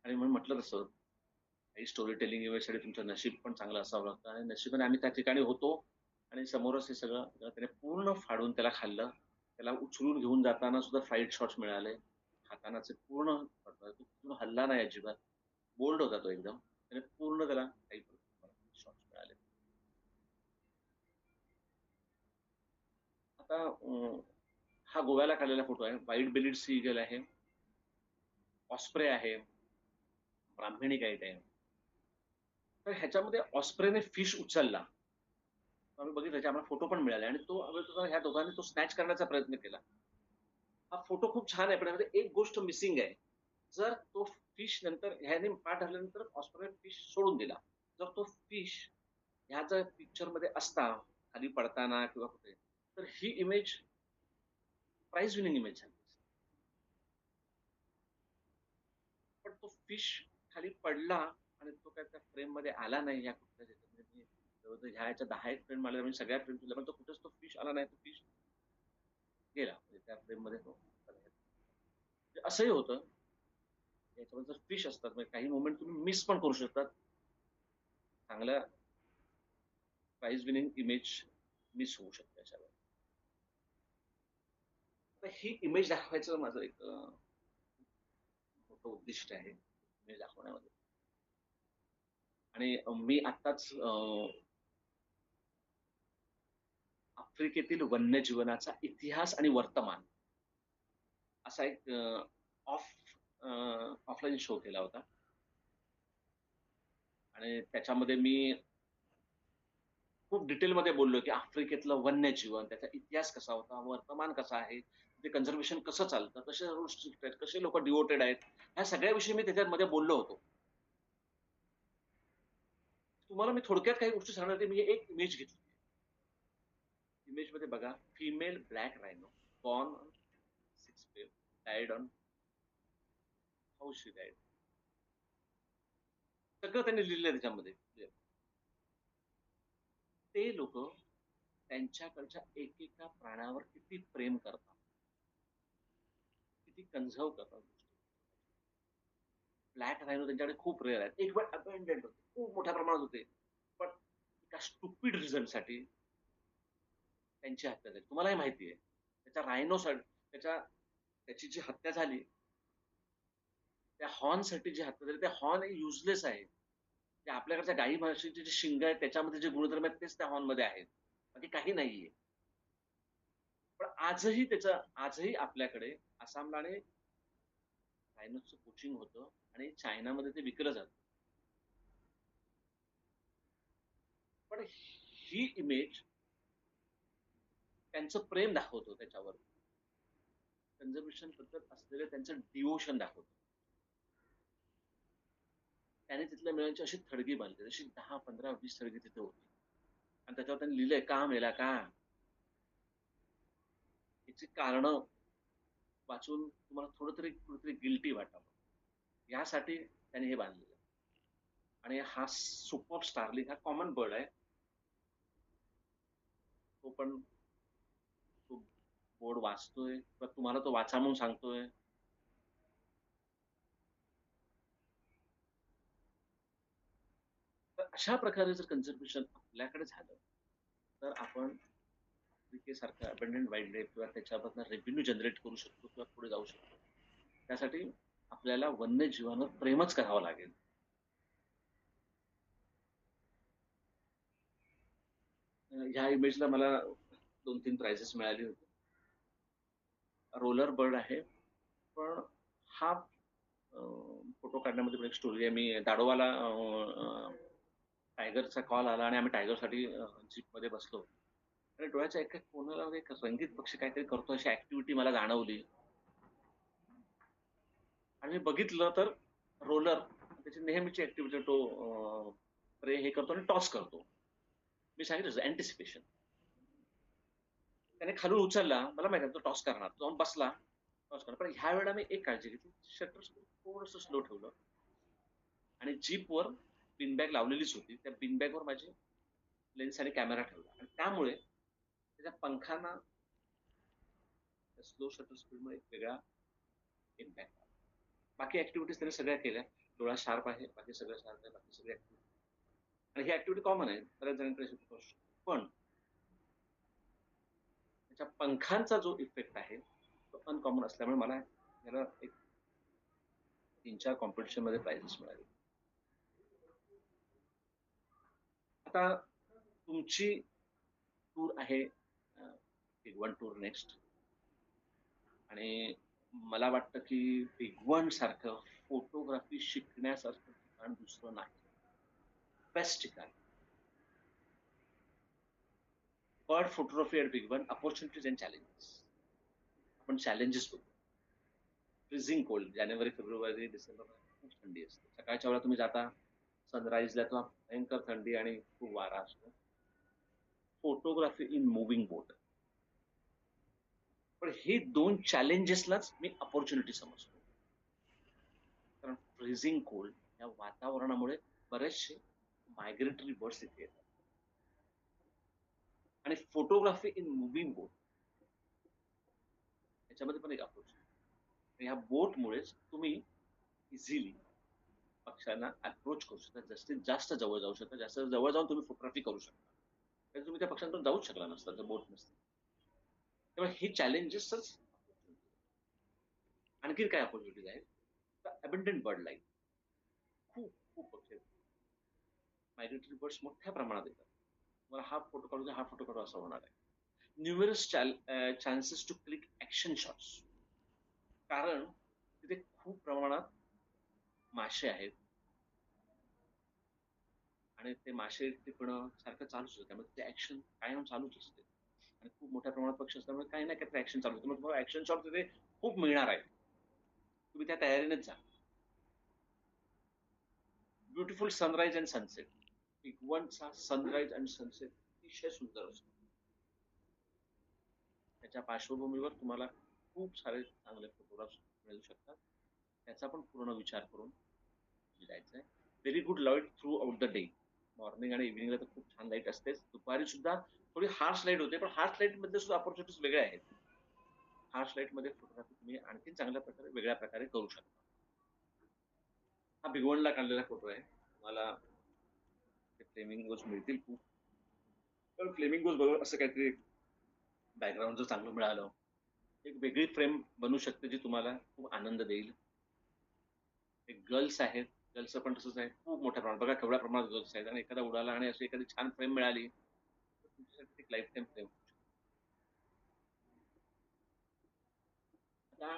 आणि म्हणून म्हटलं तसं, काही स्टोरी टेलिंग इव्हेंटसाठी तुमचं नशीब पण चांगलं असावं लागतं आणि नशिबाने आम्ही त्या ठिकाणी होतो आणि समोरच हे सगळं त्याने पूर्ण फाडून त्याला खाल्लं. त्याला उचलून घेऊन जाताना सुद्धा फाईट शॉट्स मिळाले. हातानाचे पूर्ण तो तिथून हलला नाही अजिबात. बोल्ड होता तो एकदम. त्याने पूर्ण त्याला काही शॉट्स मिळाले. आता हा गोव्याला काढलेला फोटो आहे. व्हाईट बेलिड सी ईगल आहे. ऑस्प्रे आहे. ब्राह्मणी गाईड आहे. तर ह्याच्यामध्ये ऑस्प्रेने फिश उचलला. आम्ही बघितलं त्याचे आम्हाला फोटो पण मिळाले आणि तो ह्या दोघांनी तो स्नॅच करण्याचा प्रयत्न केला. हा फोटो खूप छान आहे पण यामध्ये एक गोष्ट मिसिंग आहे. जर तो फिश नंतर ह्याने पाठ धरल्यानंतर ऑस्प्रेने फिश सोडून दिला. जर तो फिश ह्या जर पिक्चर मध्ये असता खाली पडताना किंवा कुठे, तर ही इमेज प्राइज विनिंग इमेज झाली. पण तो फिश खाली पडला आणि तो काय त्या फ्रेम मध्ये आला नाही. या कुठल्या ह्याच्यामध्ये ह्या ह्याच्या 10 फ्रेम मारल्या म्हणजे सगळ्या फ्रेम तुला, पण तो कुठेच तो फिश आला नाही. तो फिश गेला म्हणजे त्या फ्रेम मध्ये तो असंही होतं. याच्यामध्ये जर फिश असतात म्हणजे काही मोमेंट तुम्ही मिस पण करू शकतात. चांगल्या प्राइज विनिंग इमेज मिस होऊ शकते याच्यावर. आता ही इमेज दाखवायचं माझं एक मोठं उद्दिष्ट आहे इमेज दाखवण्यामध्ये. आणि मी आत्ताच आफ्रिकेतील वन्यजीवनाचा इतिहास आणि वर्तमान असा एक ऑफलाईन शो केला होता. आणि त्याच्यामध्ये मी खूप डिटेलमध्ये बोललो की आफ्रिकेतलं वन्यजीवन, त्याचा इतिहास कसा होता, वर्तमान कसं आहे, ते कन्झर्वेशन कसं चालतं, कसे रूल्स स्ट्रिक्ट आहेत, कसे लोक डिवोटेड आहेत, ह्या सगळ्याविषयी मी त्याच्यामध्ये बोललो होतो. तुम्हाला मी थोडक्यात काही गोष्टी सांगणार होते. मी एक इमेज घेतली. इमेज मध्ये बघा, female black rhino born on 6 Feb, died on how she died. सगळं त्यांनी लिहिलंय त्याच्यामध्ये. ते लोक त्यांच्याकडच्या एकेका प्राण्यावर किती प्रेम करतात, किती कन्झर्व करतात. ब्लॅक रायनो त्यांच्याकडे खूप रेअर आहेत. एक वेळ अबंडंट होते, खूप मोठ्या प्रमाणात होते, पण एका स्टुपिड रिझन साठी त्यांची हत्या झाली. तुम्हालाही माहिती आहे त्याच्या रायनो त्याची जी हत्या झाली, त्या हॉर्न साठी जी हत्या झाली, त्या हॉर्न हे युजलेस आहे. ते आपल्याकडच्या गाई म्हशीचे जे शिंग आहेत त्याच्यामध्ये जे गुणधर्म आहेत तेच त्या हॉर्न मध्ये आहेत, बाकी काही नाहीये. पण आजही आपल्याकडे आसामला आणि रायनोचं कोचिंग होतं आणि चायनामध्ये ते विकलं जातं. पण ही इमेज त्यांचं प्रेम दाखवतो, त्याच्यावर कन्झर्वेशन बद्दल असलेलं त्यांचं डिवोशन दाखवतो. त्याने तिथल्या मेळांची अशी थडगी बांधली, अशी 10, 15, 20 थडगी तिथे होती आणि त्याच्यावर त्यांनी लिहिलंय का मेला का. याची कारण वाचून तुम्हाला थोडं कुठेतरी गिल्टी वाटावं यासाठी त्याने हे बांधलेलं. आणि हा सुपर स्टारलिंग हा कॉमन बर्ड आहे. तो पण तो बोर्ड वाचतोय किंवा तुम्हाला तो वाचा म्हणून सांगतोय. तर अशा प्रकारे जर कन्झर्वेशन आपल्याकडे झालं तर आपण आफ्रिकेसारखं अबंडंट वाईल्ड लाईफ किंवा त्याच्यामधनं रेव्हेन्यू जनरेट करू शकतो किंवा पुढे जाऊ शकतो. त्यासाठी आपल्याला वन्यजीवांवर प्रेमच करावं लागेल. ह्या इमेजला मला 2-3 प्राइजेस मिळाली होती. रोलर बर्ड आहे, पण हा फोटो काढण्यामध्ये पण एक स्टोरी आहे. मी दाडोवाला टायगरचा कॉल आला आणि आम्ही टायगरसाठी जीपमध्ये बसलो आणि डोळ्याच्या एका कोणाला एक रंगीत पक्षी काहीतरी करतो अशी ऍक्टिव्हिटी मला जाणवली आणि मी बघितलं तर रोलर त्याची नेहमीची ऍक्टिव्हिटी तो प्रे हे करतो आणि टॉस करतो. मी सांगितलं अँटिसिपेशन. त्याने खालून उचलला, मला माहिती तो टॉस करणार, तो जाऊन बसला पण ह्या वेळेला मी एक काळजी घेतली, शटर स्पीड थोडंसं स्लो ठेवलं आणि जीपवर पिनबॅग लावलेलीच होती. त्या पिनबॅगवर माझी लेन्स आणि कॅमेरा ठेवला आणि त्यामुळे त्याच्या पंखांना स्लो शटर स्पीडमुळे एक वेगळा इम्पॅक्ट आला. बाकी ऍक्टिव्हिटीज त्याने सगळ्या केल्या. डोळा शार्प आहे, बाकी सगळं शार्प आहे, बाकी सगळे ऍक्टिव्हिटी आणि ही ऍक्टिव्हिटी कॉमन आहे, बऱ्याच जणांकडे करू शकतो. पण त्याच्या पंखांचा जो इफेक्ट आहे तो अनकॉमन असल्यामुळे मला याला एक 3-4 कॉम्पिटिशन मध्ये प्राइजेस मिळाले. आता तुमची टूर आहे बिग वन टूर नेक्स्ट आणि मला वाटतं की बिग वन सारखं फोटोग्राफी शिकण्यासारखं ठिकाण दुसरं नाही. बेस्ट ठिकाण. Bird photography at big one, opportunities and challenges. आपण चॅलेंजेस बघू. फ्रीझिंग कोल्ड, जानेवारी फेब्रुवारी डिसेंबर खूप थंडी असते. सकाळच्या वेळा तुम्ही जाता सनराईजला तेव्हा भयंकर थंडी आणि खूप वारा असतो. फोटोग्राफी इन मुव्हिंग बोट. पण हे दोन चॅलेंजेसलाच मी अपॉर्च्युनिटी समजतो. कारण फ्रीझिंग कोल्ड या वातावरणामुळे बरेचसे मायग्रेटरी बर्ड्स इथे येतात आणि फोटोग्राफी इन मुव्हिंग बोट याच्यामध्ये पण एक अपॉर्च्युनिटी. ह्या बोटमुळेच तुम्ही इझिली पक्ष्यांना अप्रोच करू शकता, जास्तीत जास्त जवळ जाऊ शकता, जास्त जवळ जाऊन तुम्ही फोटोग्राफी करू शकता. तर तुम्ही त्या पक्ष्यांकडून जाऊच शकला नसता जर बोट नसते. तेव्हा हे चॅलेंजेसच. आणखी काय अपॉर्च्युनिटीज आहेत तर अबंडंट बर्ड लाईफ. खूप खूप पक्षी मायग्रेटरी बर्ड्स मोठ्या प्रमाणात येतात. मला हा फोटो काढू द्या, हा फोटो काढू असं होणार आहे. Numerous chances to click action shots. कारण तिथे खूप प्रमाणात मासे आहेत आणि ते मासे टिपणं सारखं चालूच असतं, त्यामुळे ते ऍक्शन कायम चालूच असते आणि खूप मोठ्या प्रमाणात पक्षी असल्यामुळे काही ना काहीतरी ऍक्शन चालू होतं. मग तुम्हाला ऍक्शन शॉट तिथे खूप मिळणार आहे. तुम्ही त्या तयारीनेच जा. Beautiful sunrise and sunset. Big वनचा सनराईज आणि सनसेट अतिशय सुंदर असतो. त्याच्या पार्श्वभूमीवर तुम्हाला खूप सारे चांगले फोटोग्राफ्स मिळू शकतात. त्याचा पण पूर्ण विचार करून जायचं आहे. Very good light through out the day. Morning आणि इव्हिनिंगला तर खूप छान लाईट असतेच. दुपारी सुद्धा थोडी हार्श लाईट होते, पण हार्श लाईट मध्ये सुद्धा अपॉर्च्युनिटीज वेगळ्या आहेत. हार्श लाईट मध्ये फोटोग्राफी तुम्ही आणखी चांगल्या प्रकारे वेगळ्या प्रकारे करू शकता. हा भिगवणला काढलेला फोटो आहे. तुम्हाला फ्लेमिंगोज मिळतील खूप. पण फ्लेमिंगोज बरोबर असं काहीतरी बॅकग्राऊंड जर चांगलं मिळालं, एक वेगळी फ्रेम बनू शकते जी तुम्हाला खूप आनंद देईल. एक गर्ल्स आहेत, गर्ल्स पण तसंच आहे, खूप मोठ्या प्रमाणात. बघा केवढ्या प्रमाणात गर्ल्स आहेत आणि एखादा उडाला आणि अशी एखादी छान फ्रेम मिळाली तर तुमच्यासाठी एक लाईफ टाईम फ्रेम. आता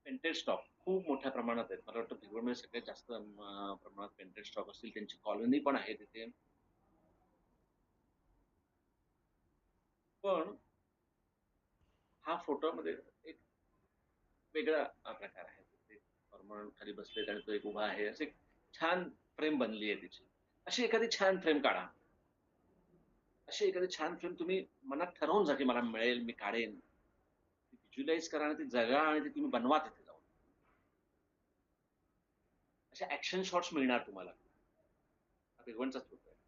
पेंटेड स्टॉक खूप मोठ्या प्रमाणात आहेत. मला वाटतं भिगवणमध्ये सगळ्यात जास्त प्रमाणात पेंटेड स्टॉक असतील. त्यांची कॉलनी पण आहे तिथे. पण हा फोटोमध्ये एक वेगळा प्रकार आहे. ते फॉर्मर खाली बसलेत आणि तो एक उभा आहे. अशी एक छान फ्रेम बनली आहे तिची. अशी एखादी छान फ्रेम काढा. अशी एखादी छान फ्रेम तुम्ही मनात ठरवून जा की मला मिळेल, मी काढेन. व्हिज्युअलाइज करा आणि ती जगा आणि ती तुम्ही बनवा तिथे जाऊन. अशा ऍक्शन शॉट्स मिळणार तुम्हाला. हा भिगवणचाच फोटो आहे.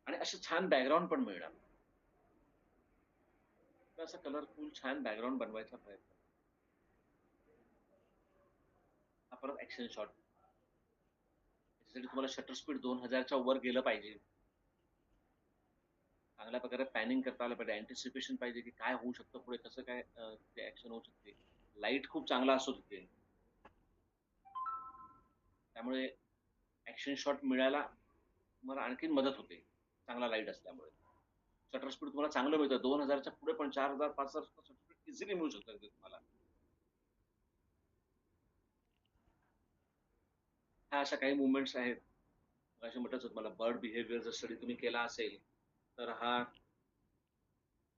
आणि असं छान बॅकग्राऊंड पण मिळणार. तर असं कलरफुल छान बॅकग्राऊंड बनवायचा प्रयत्न. हा परत ऍक्शन शॉट. त्याच्यासाठी तुम्हाला शटर स्पीड 2000च्या वर गेलं पाहिजे. चांगल्या प्रकारे पॅनिंग करता आलं पाहिजे. अँटिसिपेशन पाहिजे की काय होऊ शकतं पुढे, कसं काय ते ऍक्शन होऊ शकते. लाईट खूप चांगला असतो तिथे. त्यामुळे ऍक्शन शॉट मिळायला तुम्हाला आणखीन मदत होते चांगला लाईट असल्यामुळे. शटर स्पीड तुम्हाला चांगलं मिळतं. 2000च्या पुढे पण 4000 5000 शटर स्पीड इझिली मिळू शकतं तिथे तुम्हाला. ह्या अशा काही मुवमेंट्स आहेत. असे म्हटलंच होतं मला, बर्ड बिहेवियर जर स्टडी तुम्ही केला असेल तर हा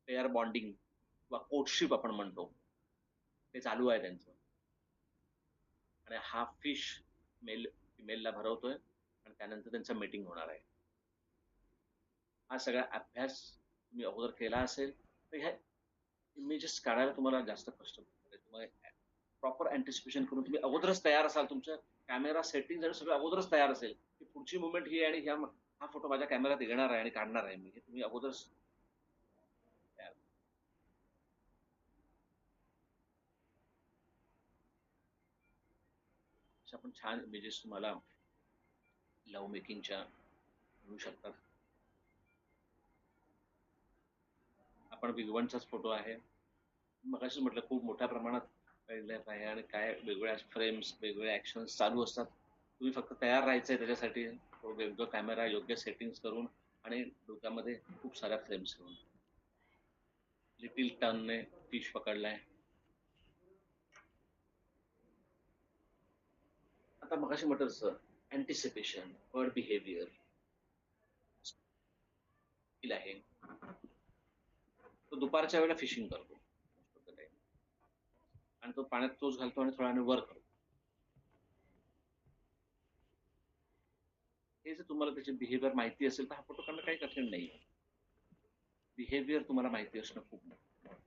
पेअर बॉन्डिंग किंवा कोर्टशिप आपण म्हणतो ते चालू आहे त्यांचं. आणि हा फिश मेल फिमेलला भरवतोय आणि त्यानंतर त्यांचं मीटिंग होणार आहे. हा सगळा अभ्यास तुम्ही अगोदर केला असेल तर ह्या इमेजेस इमेजेस काढायला तुम्हाला जास्त कष्ट पडतात. तुम्हाला प्रॉपर अँटिसिपेशन करून तुम्ही अगोदरच तयार असाल, तुमचं कॅमेरा सेटिंग आणि सगळं अगोदरच तयार असेल, की पुढची मूव्हमेंट ही आहे आणि हा फोटो माझ्या कॅमेऱ्यात येणार आहे आणि काढणार आहे मी. हे तुम्ही अगोदरच तयार. अशा पण छान इमेजेस तुम्हाला लव्ह मेकिंगच्या मिळू शकतात. आपण विगवणचाच फोटो आहे. मगाशीच म्हटलं खूप मोठ्या प्रमाणात वाईल्डलाईफ आहे आणि काय वेगवेगळ्या फ्रेम्स, वेगवेगळे ॲक्शन्स चालू असतात. तुम्ही फक्त तयार राहायचंय त्याच्यासाठी. योग्य कॅमेरा, योग्य सेटिंग्ज करून आणि डोक्यामध्ये खूप साऱ्या फ्रेम्स घेऊन. लिटिल टनने फिश पकडलाय. आता मगाशी म्हटलं तसं अँटिसिपेशन, बर्ड बिहेवियर आहे. तो दुपारच्या वेळेला फिशिंग करतो most of the time. आणि तो पाण्यात चोच घालतो आणि थोड्या वेळाने वर करतो. हे जर तुम्हाला त्याचे बिहेवियर माहिती असेल तर हा फोटो काढणं काही कठीण नाही. बिहेवियर तुम्हाला माहिती असणं खूप महत्वाचं आहे.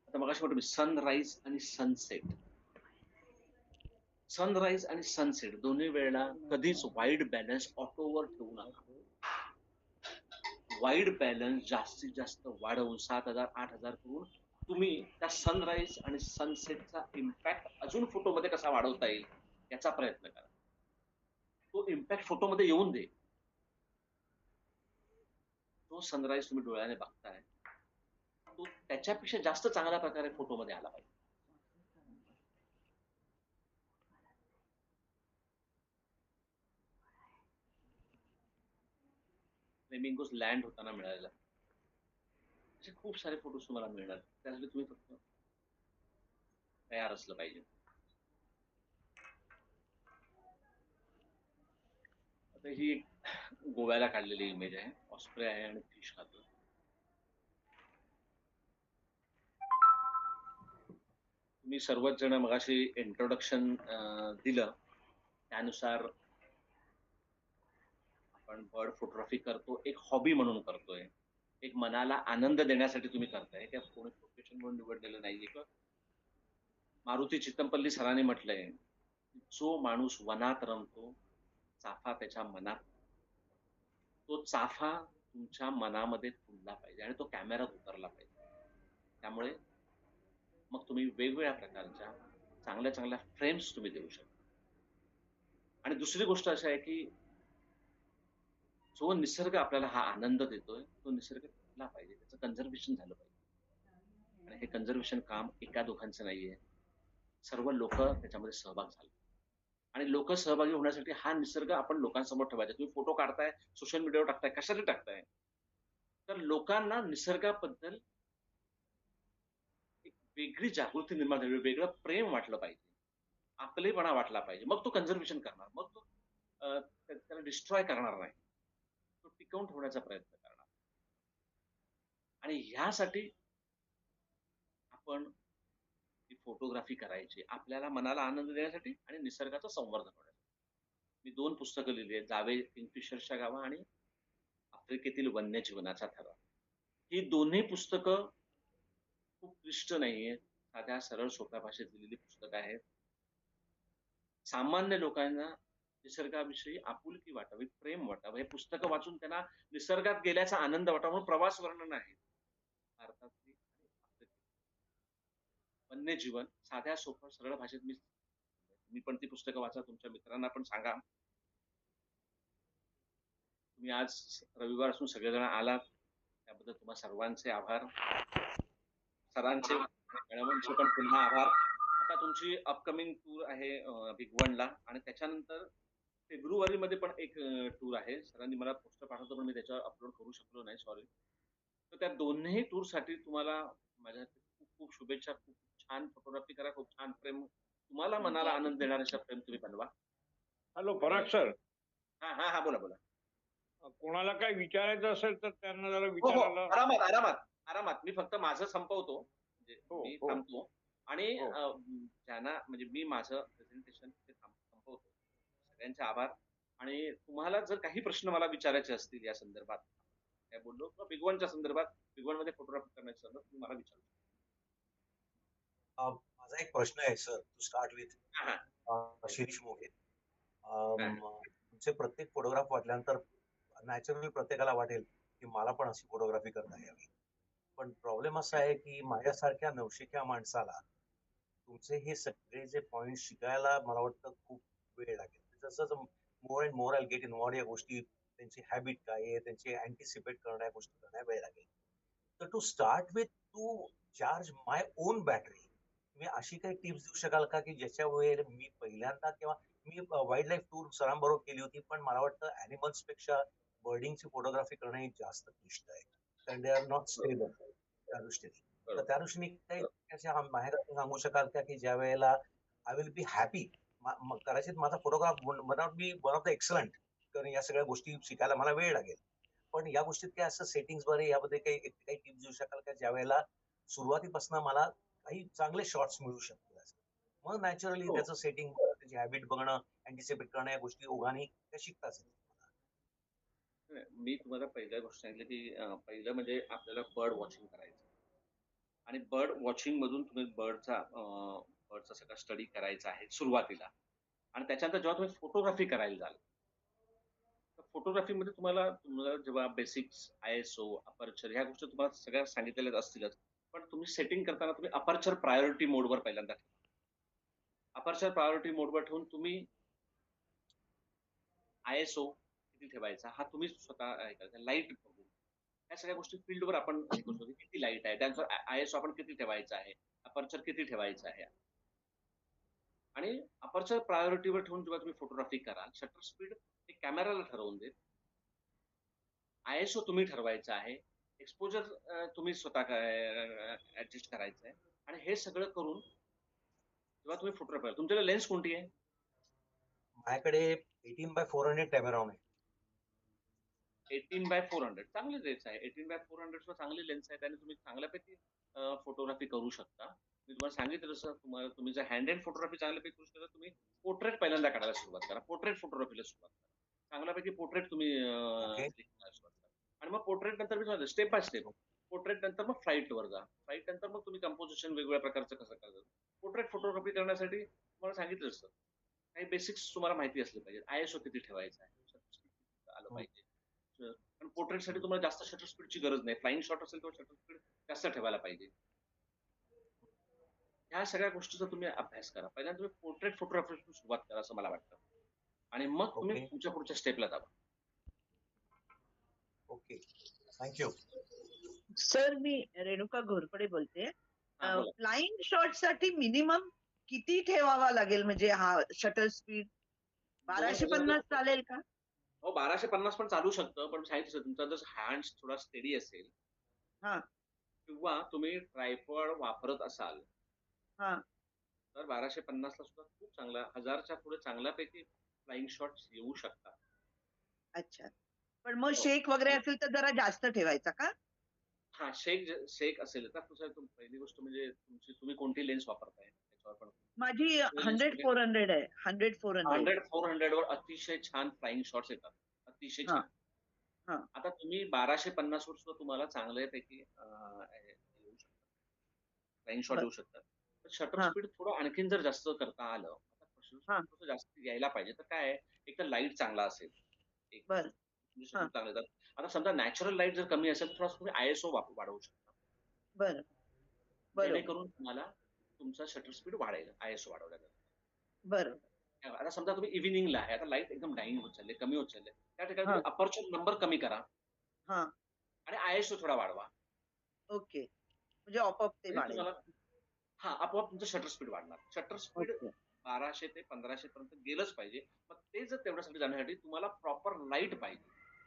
आता मगाशी म्हटलं मी सनराईज आणि सनसेट. सनराईज आणि सनसेट दोन्ही वेळेला कधीच वाईड बॅलन्स ऑटोवर ठेवू नका. वाईड बॅलन्स जास्तीत जास्त वाढवून 7,000 8,000 करून तुम्ही त्या सनराईज आणि सनसेटचा इम्पॅक्ट अजून फोटोमध्ये कसा वाढवता येईल याचा प्रयत्न करा. तो इम्पॅक्ट फोटोमध्ये येऊन दे. तो सनराईज तुम्ही डोळ्याने बघताय, तो त्याच्यापेक्षा जास्त चांगल्या प्रकारे फोटोमध्ये आला पाहिजे. फ्लेमिंगोज लँड होताना मिळालेला असे खूप सारे फोटोज तुम्हाला मिळणार. त्यासाठी तुम्ही फक्त तयार असलं पाहिजे. आता ही एक गोव्याला काढलेली इमेज आहे. ऑस्प्रे आहे आणि फिश खातो. तुम्ही सर्वच जण मगाशी इंट्रोडक्शन दिलं त्यानुसार आपण बर्ड फोटोग्राफी करतो, एक हॉबी म्हणून करतोय, एक मनाला आनंद देण्यासाठी तुम्ही करताय. त्या कोणी प्रोफेशन म्हणून निवडलेलं नाहीये. किंवा मारुती चित्तमपल्ली सरांनी म्हटलंय, जो माणूस वनात रमतो, चाफा त्याच्या मनात, तो चाफा तुमच्या मनामध्ये फुलला पाहिजे आणि तो कॅमेऱ्यात उतरला पाहिजे. त्यामुळे मग तुम्ही वेगवेगळ्या प्रकारच्या चांगल्या चांगल्या फ्रेम्स तुम्ही देऊ शकता. आणि दुसरी गोष्ट अशी आहे की जो निसर्ग आपल्याला हा आनंद देतोय, तो निसर्ग टिकला पाहिजे, त्याचं कन्झर्वेशन झालं पाहिजे. आणि हे कन्झर्वेशन काम एका दोघांचं नाहीये. सर्व लोक त्याच्यामध्ये सहभाग झाले आणि लोक सहभागी होण्यासाठी हा निसर्ग आपण लोकांसमोर ठेवायचा. तुम्ही फोटो काढताय, सोशल मीडियावर टाकताय, कशासाठी टाकताय? तर लोकांना निसर्गाबद्दल एक वेगळी जागृती निर्माण झाली, वेगळं प्रेम वाटलं पाहिजे, आपलेपणा वाटला पाहिजे. मग तो कन्झर्वेशन करणार, मग तो त्याला डिस्ट्रॉय करणार नाही, तो टिकवून ठेवण्याचा प्रयत्न करणार. आणि ह्यासाठी आपण ती फोटोग्राफी करायची आपल्याला मनाला आनंद देण्यासाठी आणि निसर्गाचं संवर्धन होण्यासाठी. मी 2 पुस्तकं लिहिली आहेत, जावे किंगफिशरच्या गावा आणि आफ्रिकेतील वन्यजीवनाचा थवा. ही दोन्ही पुस्तकं खूप क्लिष्ट नाहीये, साध्या सरळ सोप्या भाषेत लिहिलेली पुस्तकं आहेत. सामान्य लोकांना निसर्गाविषयी आपुलकी वाटावी, प्रेम वाटावं, हे पुस्तकं वाचून त्यांना निसर्गात गेल्याचा आनंद वाटावा म्हणून प्रवास वर्णन आहे भारतातली आणि आफ्रिकेतली. वन्यजीवन साध्या सोप्या सरळ भाषेत मी पण ती पुस्तकं वाचा, तुमच्या मित्रांना पण सांगा. तुम्ही आज रविवार असून सगळेजण आलात त्याबद्दल तुम्हा सर्वांचे आभार. सरांचे मॅडमांचे पण पुन्हा आभार. आता तुमची अपकमिंग टूर आहे भिगवणला आणि त्याच्यानंतर फेब्रुवारीमध्ये पण एक टूर आहे. सरांनी मला पोस्टर पाठवतो पण मी त्याच्यावर अपलोड करू शकलो नाही, सॉरी. तर त्या दोन्ही टूरसाठी तुम्हाला माझ्या खूप खूप शुभेच्छा. खूप छान फोटोग्राफी करा, खूप छान फ्रेम, तुम्हाला मनाला आनंद देणाऱ्या अशा फ्रेम तुम्ही बनवा. हॅलो पराग सर, हा हा हा, बोला बोला. कोणाला काही विचारायचं असेल तर त्यांना जरा हो हो, विचारायला. आरामात आरामात आरामात. मी फक्त माझं संपवतो, म्हणजे हो, मी हो. थांबतो आणि हो. ज्यांना म्हणजे मी माझं प्रेझेंटेशन संपवतो. सगळ्यांचे आभार. आणि तुम्हाला जर काही प्रश्न मला विचारायचे असतील या संदर्भात काय बोललो किंवा बिग वनच्या संदर्भात बिग वन मध्ये फोटोग्राफी करण्याच्या संदर्भात तुम्ही मला विचारू शकता. माझा एक प्रश्न आहे सर, टू स्टार्ट विथ हा, हा. शिरीष मोघे. हा. तुमचे प्रत्येक फोटोग्राफ वाटल्यानंतर नॅचरली प्रत्येकाला वाटेल की मला पण अशी फोटोग्राफी करता यावी. पण प्रॉब्लेम असा आहे की माझ्यासारख्या नवशिक्या माणसाला तुमचे हे सगळे जे पॉइंट शिकायला मला वाटतं खूप वेळ लागेल. जसं more and more I get involve या गोष्टी, त्यांची हॅबिट काय आहे, त्यांची अँटिसिपेट करण्या गोष्टी करण्या वेळ लागेल. तर to start with to charge my own battery, तुम्ही अशी काही टिप्स देऊ शकाल का की ज्याच्यामुळे मी पहिल्यांदा किंवा मी वाईल्ड लाईफ टूर सरांबरोबर केली होती, पण मला वाटतं अॅनिमल्स पेक्षा बर्डिंगची फोटोग्राफी करणं ही जास्त क्लिष्ट आहे, कारण दे आर नॉट स्टेबल त्या दृष्टीने. तर त्या दृष्टीने काही माहेर सांगू शकाल का की ज्या वेळेला आय विल बी हॅपी, कदाचित माझा photograph not be one of the excellent, कारण या सगळ्या गोष्टी शिकायला मला वेळ लागेल, पण या गोष्टीत काय असं सेटिंग्स वगैरे यामध्ये काही टिप्स देऊ शकाल का ज्या वेळेला सुरुवातीपासून मला काही चांगले शॉट्स मिळू शकतील, मग नॅचरली त्याचं सेटिंग, त्याची हॅबिट बघणं, अँटिसिपेट करणं, या गोष्टी ओघाने त्या शिकताच. मी तुम्हाला पहिल्या गोष्ट सांगितली की पहिलं म्हणजे आपल्याला बर्ड वॉचिंग करायचं आणि बर्ड वॉचिंग मधून तुम्ही बर्डचा सगळा स्टडी करायचा आहे सुरुवातीला. आणि त्याच्यानंतर जेव्हा तुम्ही फोटोग्राफी करायला जाल तर फोटोग्राफीमध्ये तुम्हाला जेव्हा बेसिक्स, ISO, अपर्चर ह्या गोष्टी तुम्हाला सगळ्या सांगितलेल्या असतीलच, पण तुम्ही सेटिंग करताना तुम्ही अपर्चर प्रायोरिटी मोडवर पहिल्यांदा ठेवा. अपर्चर प्रायोरिटी मोडवर ठेवून तुम्ही ISO किती ठेवायचा हा तुम्ही स्वतः हे करायचा. लाईट बघून या सगळ्या गोष्टी फील्डवर आपण हे करू शकतो. किती लाईट आहे, त्यानंतर ISO आपण किती ठेवायचा आहे, अपर्चर किती ठेवायचा आहे. आणि अपर्चर प्रायोरिटीवर ठेवून जेव्हा तुम्ही फोटोग्राफी कराल, शटर स्पीड हे कॅमेराला ठरवून देत. ISO तुम्ही ठरवायचा आहे, एक्सपोजर तुम्ही स्वतः ऍडजस्ट करायचं आहे. आणि हे सगळं करून जेव्हा तुम्ही फोटोग्राफी, तुमच्याकडे लेन्स कोणती आहे? माझ्याकडे 18x400 कॅमेरॉन आहे. 18x400 चांगली लेन्स आहे. 18x400 चांगली लेन्स आहे, त्याने तुम्ही चांगल्यापैकी फोटोग्राफी करू शकता. मी तुम्हाला सांगितलं जसं तुम्ही जर हँड एंड फोटोग्राफी चांगल्यापैकी करू शकता, तुम्ही पोर्ट्रेट पहिल्यांदा काढायला सुरुवात करा. पोर्ट्रेट फोटोग्राफीला सुरुवात करा. चांगल्यापैकी पोर्ट्रेट तुम्ही क्लिक करायला सुरुवात करा. आणि मग पोर्ट्रेट नंतर मी स्टेप बाय स्टेप, पोर्ट्रेट नंतर मग फ्लाईट वर जा. फ्लाईट नंतर मग तुम्ही कंपोजिशन वेगवेगळ्या प्रकारचं कसं करता. पोर्ट्रेट फोटोग्राफी करण्यासाठी तुम्हाला सांगितलं असतं काही बेसिक्स तुम्हाला माहिती असले पाहिजे. ISO किती ठेवायचा आहे, आलं पाहिजे. पण पोर्ट्रेट साठी तुम्हाला जास्त शटर स्पीडची गरज नाही. फ्लाइंग शॉट असेल तर शटर स्पीड जास्त ठेवायला पाहिजे. ह्या सगळ्या गोष्टीचा तुम्ही अभ्यास करा. पहिल्यांदा तुम्ही पोर्ट्रेट फोटोग्राफीपासून सुरुवात करा असं मला वाटतं, आणि मग तुम्ही तुमच्या पुढच्या स्टेपला जावा. Okay, thank you sir. मी रेणुका घोरपडे बोलते. फ्लाइंग शॉट साठी मिनिमम किती ठेवावा लागेल, म्हणजे हा शटर स्पीड 1250 चालेल का? हो, 1250 पण चालू शकतं, पण सांगितलं तुमचा जर हँड थोडा स्टेडी असेल किंवा तुम्ही ट्रायपॉड वापरत असाल तर 1250 ला सुद्धा खूप चांगला, 1000च्या पुढे चांगल्यापैकी फ्लाइंग शॉट्स येऊ शकतात. अच्छा, पण मग शेक वगैरे असेल तर जरा जास्त ठेवायचा का? हा, शेक असेल तर पहिली गोष्ट म्हणजे तुम्ही कोणती लेन्स वापरताय त्याच्यावर पण. माझी 100-400 आहे. 100-400 वर अतिशय छान फ्लाइंग शॉट्स येतात, अतिशय छान. आता तुम्ही 1250 वर सुद्धा तुम्हाला चांगल्यापैकी येऊ शकतात, फ्लाइंग शॉट येऊ शकतात. शटर स्पीड थोडं आणखीन जर जास्त करता आलं, आता जास्त यायला पाहिजे तर काय, एक तर लाईट चांगला असेल, चांगलं. आता समजा नॅचरल लाईट जर कमी असेल तर तुम्ही ISO वाढवू शकता, जेणेकरून तुम्हाला तुमचा शटर स्पीड वाढेल ISO वाढवल्यानंतर. आता समजा तुम्ही इव्हिनिंगला आहे, आता लाईट एकदम डाईंग होत चालले, कमी होत चालले, त्या ठिकाणी तुम्ही अपर्चर नंबर कमी करा आणि ISO थोडा वाढवा. ओके, म्हणजे आपोआप ते वाढेल. हा, आपोआप तुमचं शटर स्पीड वाढणार. शटर स्पीड 1200 ते 1500 पर्यंत गेलंच पाहिजे. मग ते जर तेवढ्यासाठी जाण्यासाठी तुम्हाला प्रॉपर लाईट पाहिजे.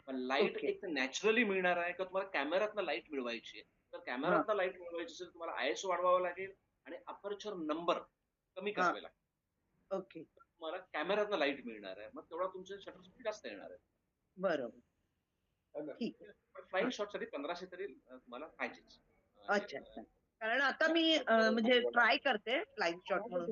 पण लाईट एक तर नॅचरली मिळणार आहे का तुम्हाला कॅमेऱ्यातनं लाईट मिळवायची आहे? तर कॅमेऱ्यातनं लाईट मिळवायची असेल तुम्हाला ISO वाढवावा लागेल आणि अपर्चर नंबर कमी करावे लागेल. ओके, तुम्हाला कॅमेऱ्यातनं लाईट मिळणार आहे, मग तेवढा तुमचं शटर स्पीड जास्त येणार आहे. बरोबर, ठीक आहे. पण फ्लाइंग शॉट साठी 1500 तरी तुम्हाला पाहिजेच. अच्छा, कारण आता मी म्हणजे ट्राय करते फ्लाइंग शॉट म्हणून.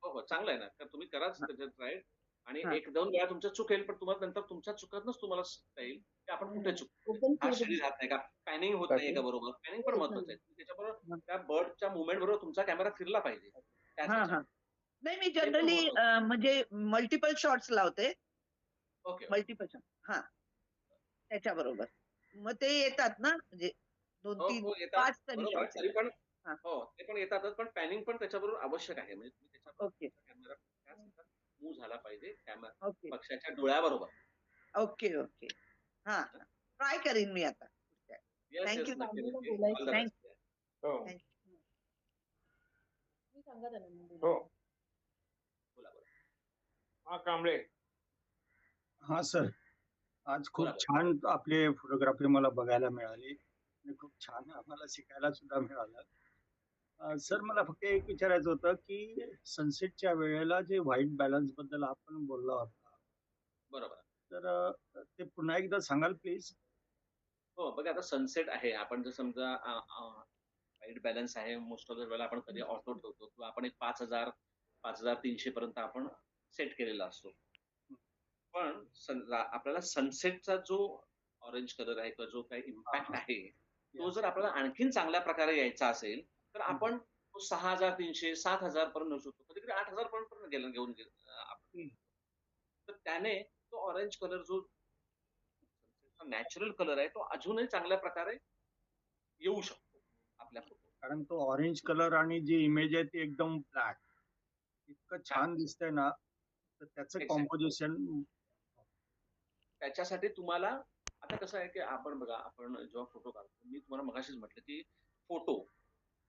हो, चांगलं आहे ना, तर तुम्ही कराच त्याच्यात ट्राय. आणि हा. 1-2 वेळा तुमचं चुकेल, पण तुम्हाला नंतर तुमच्या चुकांतूनच तुम्हाला सांगता येईल की आपण कुठे चुकतो. ओपन हा फील्ड श्री राहत नाही का? पॅनिंग होत नाहीये का बरोबर? पॅनिंग पण महत्वाचं आहे. त्याच्याबरोबर त्या बर्डच्या मुव्हमेंट बरोबर तुमचा कॅमेरा फिरला पाहिजे. त्याच हा हा ह्याच्यावर. नाही मी ते पण जनरली महत्वाचं. म्हणजे मल्टिपल शॉट्स लावते. ओके. मल्टिपल शॉट हा त्याच्याबरोबर मग ते येतात ना म्हणजे दोन हो, तीन हो येतात. 5 तरी बरोबर आहे. शॉट्स तरी येतात. पण हा हो, ते पण येतातच. पण पॅनिंग पण त्याच्याबरोबर आवश्यक आहे. म्हणजे तुम्ही त्याच्याबरोबर ओके तुमचा कॅमेरा त्याच ह्याच्यात मूव्ह झाला पाहिजे. ओके पक्षाच्या डोळ्याबरोबर. ओके ओके हा ट्राय करीन मी आता. Yes, yes. थँक्यू नक्की, सांगून नक्की. ऑल द बोलायचं. Thank you best. हो थँक्यू तुम्ही सांगा त्यांना मग हो बोलायचं. बोला, बोला. हा कांबळे. हा सर, आज खूप बोला, बोला. छान आपले फोटोग्राफी मला बघायला मिळाली आणि खूप छान आम्हाला शिकायला सुद्धा मिळालं. सर मला फक्त एक विचारायचं होतं की सनसेटच्या वेळेला जे व्हाईट बॅलन्स बद्दल आपण बोलला होता, बरोबर. तर ते पुन्हा एकदा सांगाल प्लीज? हो, बघा आता सनसेट आहे. आपण जर समजा व्हाईट बॅलन्स आहे. मोस्ट ऑफ द वेळेला आपण कधी ऑटो ठेवतो किंवा आपण एक 5,000 5,300 पर्यंत आपण सेट केलेला असतो. पण आपल्याला सनसेटचा जो ऑरेंज कलर आहे किंवा जो काही इम्पॅक्ट आहे, तो जर आपल्याला आणखीन चांगल्या प्रकारे यायचा असेल, तर आपण तो 6,300 7,000 पर्यंत नेऊ शकतो. कधी-कधी 8,000 पर्यंत पण घेऊन आपण. तर त्याने तो ऑरेंज कलर जो नॅचरल कलर आहे, तो अजूनही चांगल्या प्रकारे येऊ शकतो आपल्या फोटो. कारण तो ऑरेंज कलर आणि जी इमेज आहे ती एकदम ब्लॅक, इतकं छान दिसतंय ना, तर त्याचं एक्झॅक्ट. कॉम्पोजिशन. त्याच्यासाठी तुम्हाला आता कसं आहे की आपण बघा, आपण जेव्हा फोटो काढतो, मी तुम्हाला मगाशीच म्हटलं की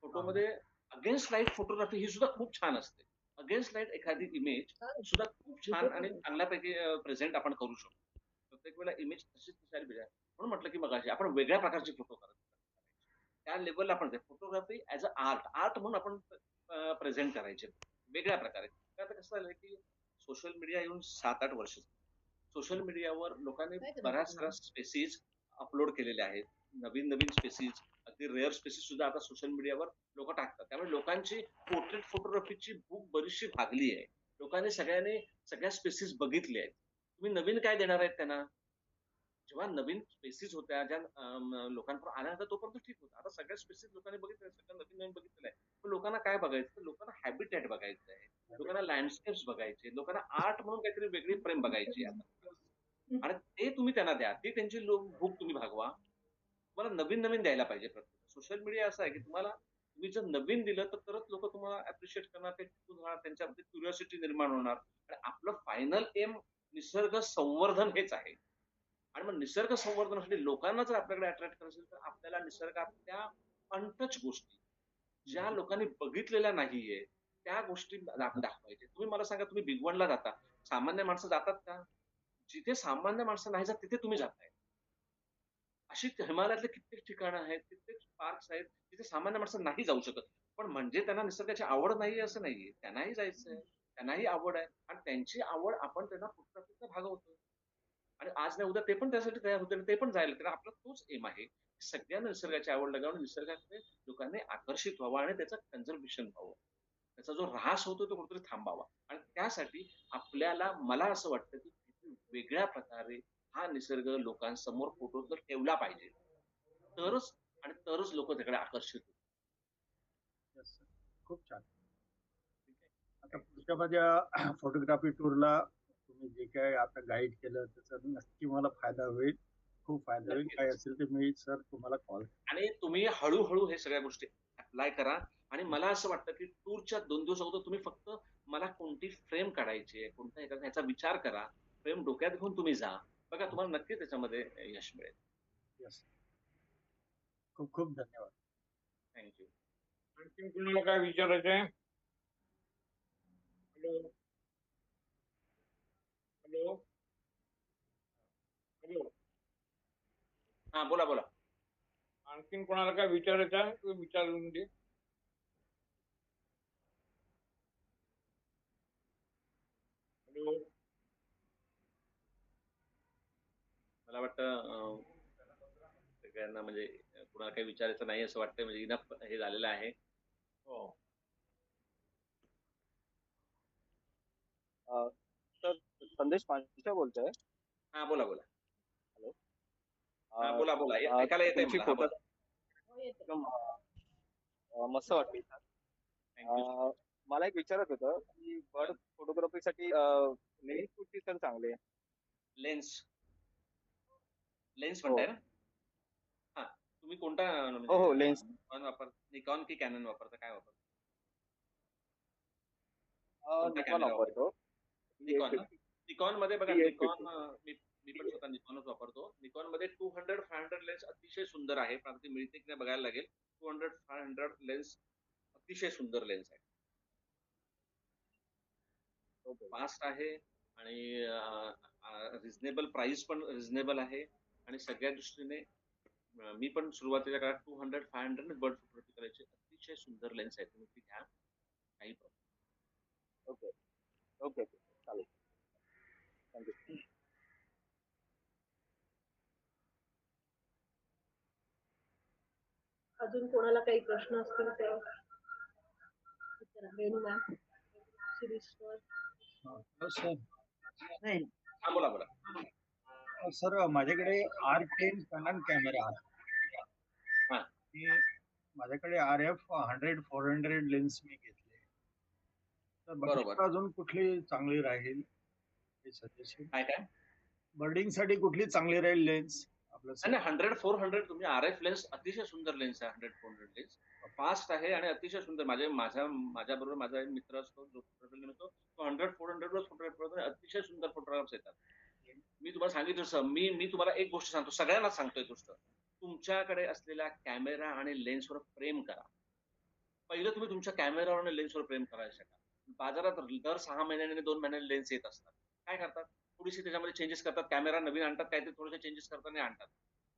फोटोमध्ये अगेन्स्ट लाईट फोटोग्राफी ही सुद्धा खूप छान असते. अगेन्स्ट लाईट एखादी इमेज सुद्धा खूप छान आणि चांगल्यापैकी प्रेझेंट आपण करू शकतो. प्रत्येक वेळेला इमेज तशीच दिसायला पाहिजे. म्हणून म्हटलं की मगाशी आपण वेगळ्या प्रकारचे फोटो काढतो. त्या लेवलला आपण फोटोग्राफी ऍज अ आर्ट म्हणून आपण प्रेझेंट करायचे वेगळ्या प्रकारे. तर आता कसं झालंय की सोशल मीडिया येऊन 7-8 वर्ष. सोशल मीडियावर लोकांनी काय करायचं बऱ्याच साऱ्या तुम्हाला? स्पेसिस अपलोड केलेल्या आहेत. नवीन स्पेसिस, अगदी रेअर स्पेसिस सुद्धा आता सोशल मीडियावर लोक टाकतात. त्यामुळे लोकांची पोर्ट्रेट फोटोग्राफीची भूक बरीचशी भागली आहे. लोकांनी सगळ्या स्पेसिस बघितल्या आहेत. तुम्ही नवीन काय देणार आहेत त्यांना? जेव्हा नवीन स्पेसिस होत्या, ज्या लोकांपर्यंत आल्यानंतर तोपर्यंत ठीक होतं. आता सगळ्या स्पेसिस लोकांनी बघितल्या, सगळं नवीन बघितलेलं आहे. पण लोकांना काय बघायचं? तर लोकांना हॅबिटॅट बघायचं आहे. लोकांना लँडस्केप्स बघायचे, लोकांना आर्ट म्हणून काहीतरी वेगळी फ्रेम बघायची आहे आता. आणि ते तुम्ही त्यांना द्या. ती त्यांची भूक तुम्ही भागवा. तुम्हाला नवीन द्यायला पाहिजे प्रत्येक. सोशल मीडिया असं आहे की तुम्ही जर नवीन दिलं तर तरच लोक तुम्हाला अप्रिशिएट करणार, ते टिकून राहणार, त्यांच्यामध्ये क्युरिओसिटी निर्माण होणार. आणि आपलं फायनल एम निसर्ग संवर्धन हेच आहे. आणि मग निसर्ग संवर्धनासाठी लोकांना जर आपल्याकडे अट्रॅक्ट करायचं असेल, तर आपल्याला निसर्गातल्या अनटच गोष्टी, ज्या लोकांनी बघितलेल्या नाहीये, त्या गोष्टी दाखवायच्या. तुम्ही मला सांगा, तुम्ही बिग वनला जाता, सामान्य माणसं जातात का? जिथे सामान्य माणसं नाही जात तिथे तुम्ही जाताय. अशी हिमालयातले कित्येक ठिकाणं आहेत, कित्येक पार्क्स आहेत, तिथे सामान्य माणसं नाही जाऊ शकत. पण म्हणजे त्यांना निसर्गाची आवड नाहीये असं नाहीये. त्यांनाही जायचंय, त्यांनाही आवड आहे आणि त्यांची आवड आपण त्यांना फोटोग्राफीतनं भागवतो. आणि आज नाही उद्या ते पण त्यासाठी तयार होतील, ते पण जाईल. तर आपला तोच एम आहे. सगळ्यांना निसर्गाची आवड लागावी, निसर्गाकडे लोकांनी आकर्षित व्हावं आणि त्याचं कन्झर्वेशन व्हावं. त्याचा जो ऱ्हास होतो तो कुठेतरी थांबावा. आणि त्यासाठी मला असं वाटतं की वेगळ्या प्रकारे हा निसर्ग लोकांसमोर फोटो जर ठेवला पाहिजे, तरच लोक त्याकडे आकर्षित होतील. Yes, sir. खूप छान. आता पुढच्या माझ्या फोटोग्राफी टूरला तुम्ही जे काय आता गाईड केलं त्याचा नक्की मला फायदा होईल, खूप फायदा होईल. काय नक्कीच. असेल ते मी सर तुम्हाला कॉल. आणि तुम्ही हळूहळू हे सगळ्या गोष्टी अप्लाय करा. आणि मला असं वाटतं की टूरच्या 2 दिवस अगोदर तुम्ही फक्त मला कोणती फ्रेम काढायची आहे, कोणत्या ह्याचा विचार करा. फ्रेम डोक्यात घेऊन तुम्ही जा. बघा तुम्हाला नक्की त्याच्यामध्ये यश मिळेल. येस, खूप खूप धन्यवाद. थँक्यू. आणखीन कुणाला काय विचारायचं आहे? हॅलो हॅलो हॅलो हा बोला बोला. आणखीन कोणाला काय विचारायचं आहे? तू विचारून दे. हॅलो मला वाटतं सगळ्यांना म्हणजे कुणाला काही विचारायचं नाही असं वाटतं. म्हणजे इनफ हे झालेलं आहे. हो सर संदेश पांशे बोलतोय. हा बोला बोला. हॅलो. हा बोला बोला ऐकायला येतंय तुमची मला. हा, फोटो बोला. हो, येतंय. एकदम मस्त वाटली. थँक्यू. मला एक विचारत होतं की बर्ड फोटोग्राफीसाठी लेन्स कुठची सर चांगली आहे? लेन्स हो म्हणताय ना? हा, तुम्ही कोणता हो म्हणजे हो लेन्स. निकॉन की कॅनन वापरता, काय वापरता? कोणता निकॉन कॅमेरा वापरतो. निकॉन ना? निकॉन मध्ये बघा, निकॉन मी पण स्वतः निकॉनच वापरतो. निकॉन मध्ये 200-500 लेन्स अतिशय सुंदर आहे. पण ती मिळते की नाही बघायला लागेल. 200-500 लेन्स अतिशय सुंदर लेन्स आहे. फास्ट आहे आणि रिझनेबल प्राइस पण रिझनेबल आहे आणि सगळ्या दृष्टीने मी पण सुरुवातीच्या काळात 200-500 बर्ड फोटोग्राफी करायची. अतिशय सुंदर लेन्स आहे, तुम्ही ती घ्या, काही प्रॉब्लेम. ओके ओके ओके चालेल. थँक्यू. अजून कोणाला काही प्रश्न असतील तर विचारा. रेणू मॅम, शिरीष सर. सर नाही. हा बोला बोला. सर माझ्याकडे R10 कॅनन कॅमेरा आहे. हा. माझ्याकडे RF 100-400 लेन्स मी घेतले. तर बरोबर. बर्डिंग अजून कुठली चांगली राहील हे सजेशन? काय बर्डिंग साठी कुठली चांगली राहील लेन्स आपलं? 100-400 तुम्ही RF लेन्स अतिशय सुंदर लेन्स आहे. 100-400 लेन्स फास्ट आहे आणि अतिशय सुंदर. माझ्या बरोबर माझा एक मित्र असतो जो फोटोग्राफी करतो, तो 100-400 वर फोटोग्राफी अतिशय सुंदर फोटोग्राफ्स येतात. मी तुम्हाला सांगितलं मी तुम्हाला एक गोष्ट सांगतो, सगळ्यांना सांगतोय गोष्ट. तुमच्याकडे असलेल्या कॅमेरा आणि लेन्सवर प्रेम करा. पहिलं तुम्ही तुमच्या कॅमेरावर आणि लेन्सवर प्रेम करायला शिका. बाजारात दर 6 महिन्याने आणि 2 महिन्याने लेन्स येत असतात. काय करतात? थोडीशी त्याच्यामध्ये चेंजेस करतात. कॅमेरा नवीन आणतात, काहीतरी थोडेसे चेंजेस करतात आणि आणतात.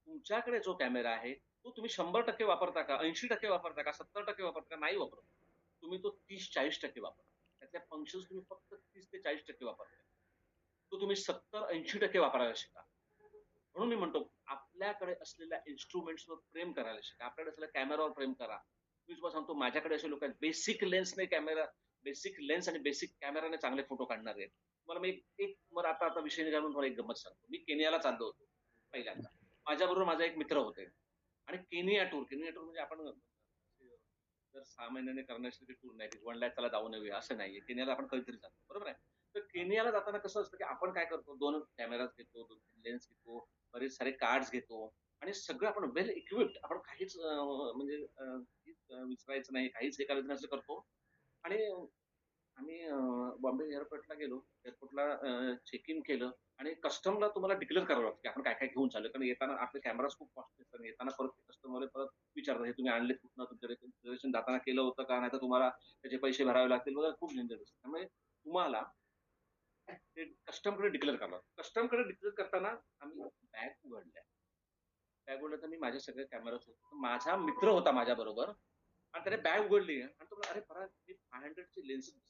तुमच्याकडे जो कॅमेरा आहे तो तुम्ही 100% वापरता का, 80% वापरता का, 70% वापरता का? नाही वापरत. तुम्ही तो 30-40% वापरता. त्यातल्या फंक्शन्स तुम्ही फक्त 30 ते 40% वापरता. तो तुम्ही 70-80% वापरायला शिका. म्हणून मी म्हणतो आपल्याकडे असलेल्या इन्स्ट्रुमेंट्सवर प्रेम करायला शिका. आपल्याकडे असलेल्या कॅमेरावर प्रेम करा. मी तुम्हाला सांगतो, माझ्याकडे असे लोक आहेत बेसिक लेन्सने कॅमेरा, बेसिक लेन्स आणि बेसिक कॅमेराने चांगले फोटो काढणार आहेत. तुम्हाला मी एक आता विषय निघाला म्हणून एक गंमत सांगतो. मी केनियाला चाललो होतो पहिल्यांदा. माझ्याबरोबर माझा एक मित्र होते आणि केनिया टूर म्हणजे आपण जर 6 महिन्याने करण्यासाठी टूर नाही, 1 लाख त्याला जाऊन येऊया असं नाहीये. केनियाला आपण कधीतरी जातो, बरोबर आहे. तर केनियाला जाताना कसं असतं की आपण काय करतो, 2 कॅमेराज घेतो, 2 लेन्स घेतो, बरेच सारे कार्ड्स घेतो आणि सगळं आपण वेल इक्विप्ड, आपण काहीच म्हणजे विसरायचं नाही, काहीच हे करायचं नाही असं करतो. आणि आम्ही बॉम्बे एअरपोर्टला गेलो. एअरपोर्टला चेक इन केलं आणि कस्टमला तुम्हाला डिक्लेअर करावं लागतं की आपण काय काय घेऊन चाललो. कारण येताना आपले कॅमेराज खूप कॉस्टली असतात. येताना परत कस्टमर परत विचारतात, हे तुम्ही आणले कुठनं, तुमच्या रिझर्वेशन जाताना केलं होतं का, नाही तर तुम्हाला त्याचे पैसे भरावे लागतील वगैरे, खूप झंझट असते. त्यामुळे तुम्हाला ते कस्टमकडे डिक्लेअर करावं. कस्टमकडे डिक्लेअर करताना आम्ही बॅग उघडल्या. बॅग उघडलं तर मी माझे सगळे कॅमेराज होते. माझा मित्र होता माझ्या बरोबर आणि त्याने बॅग उघडली आणि तो अरे परत 500 ची लेन्स दिसत.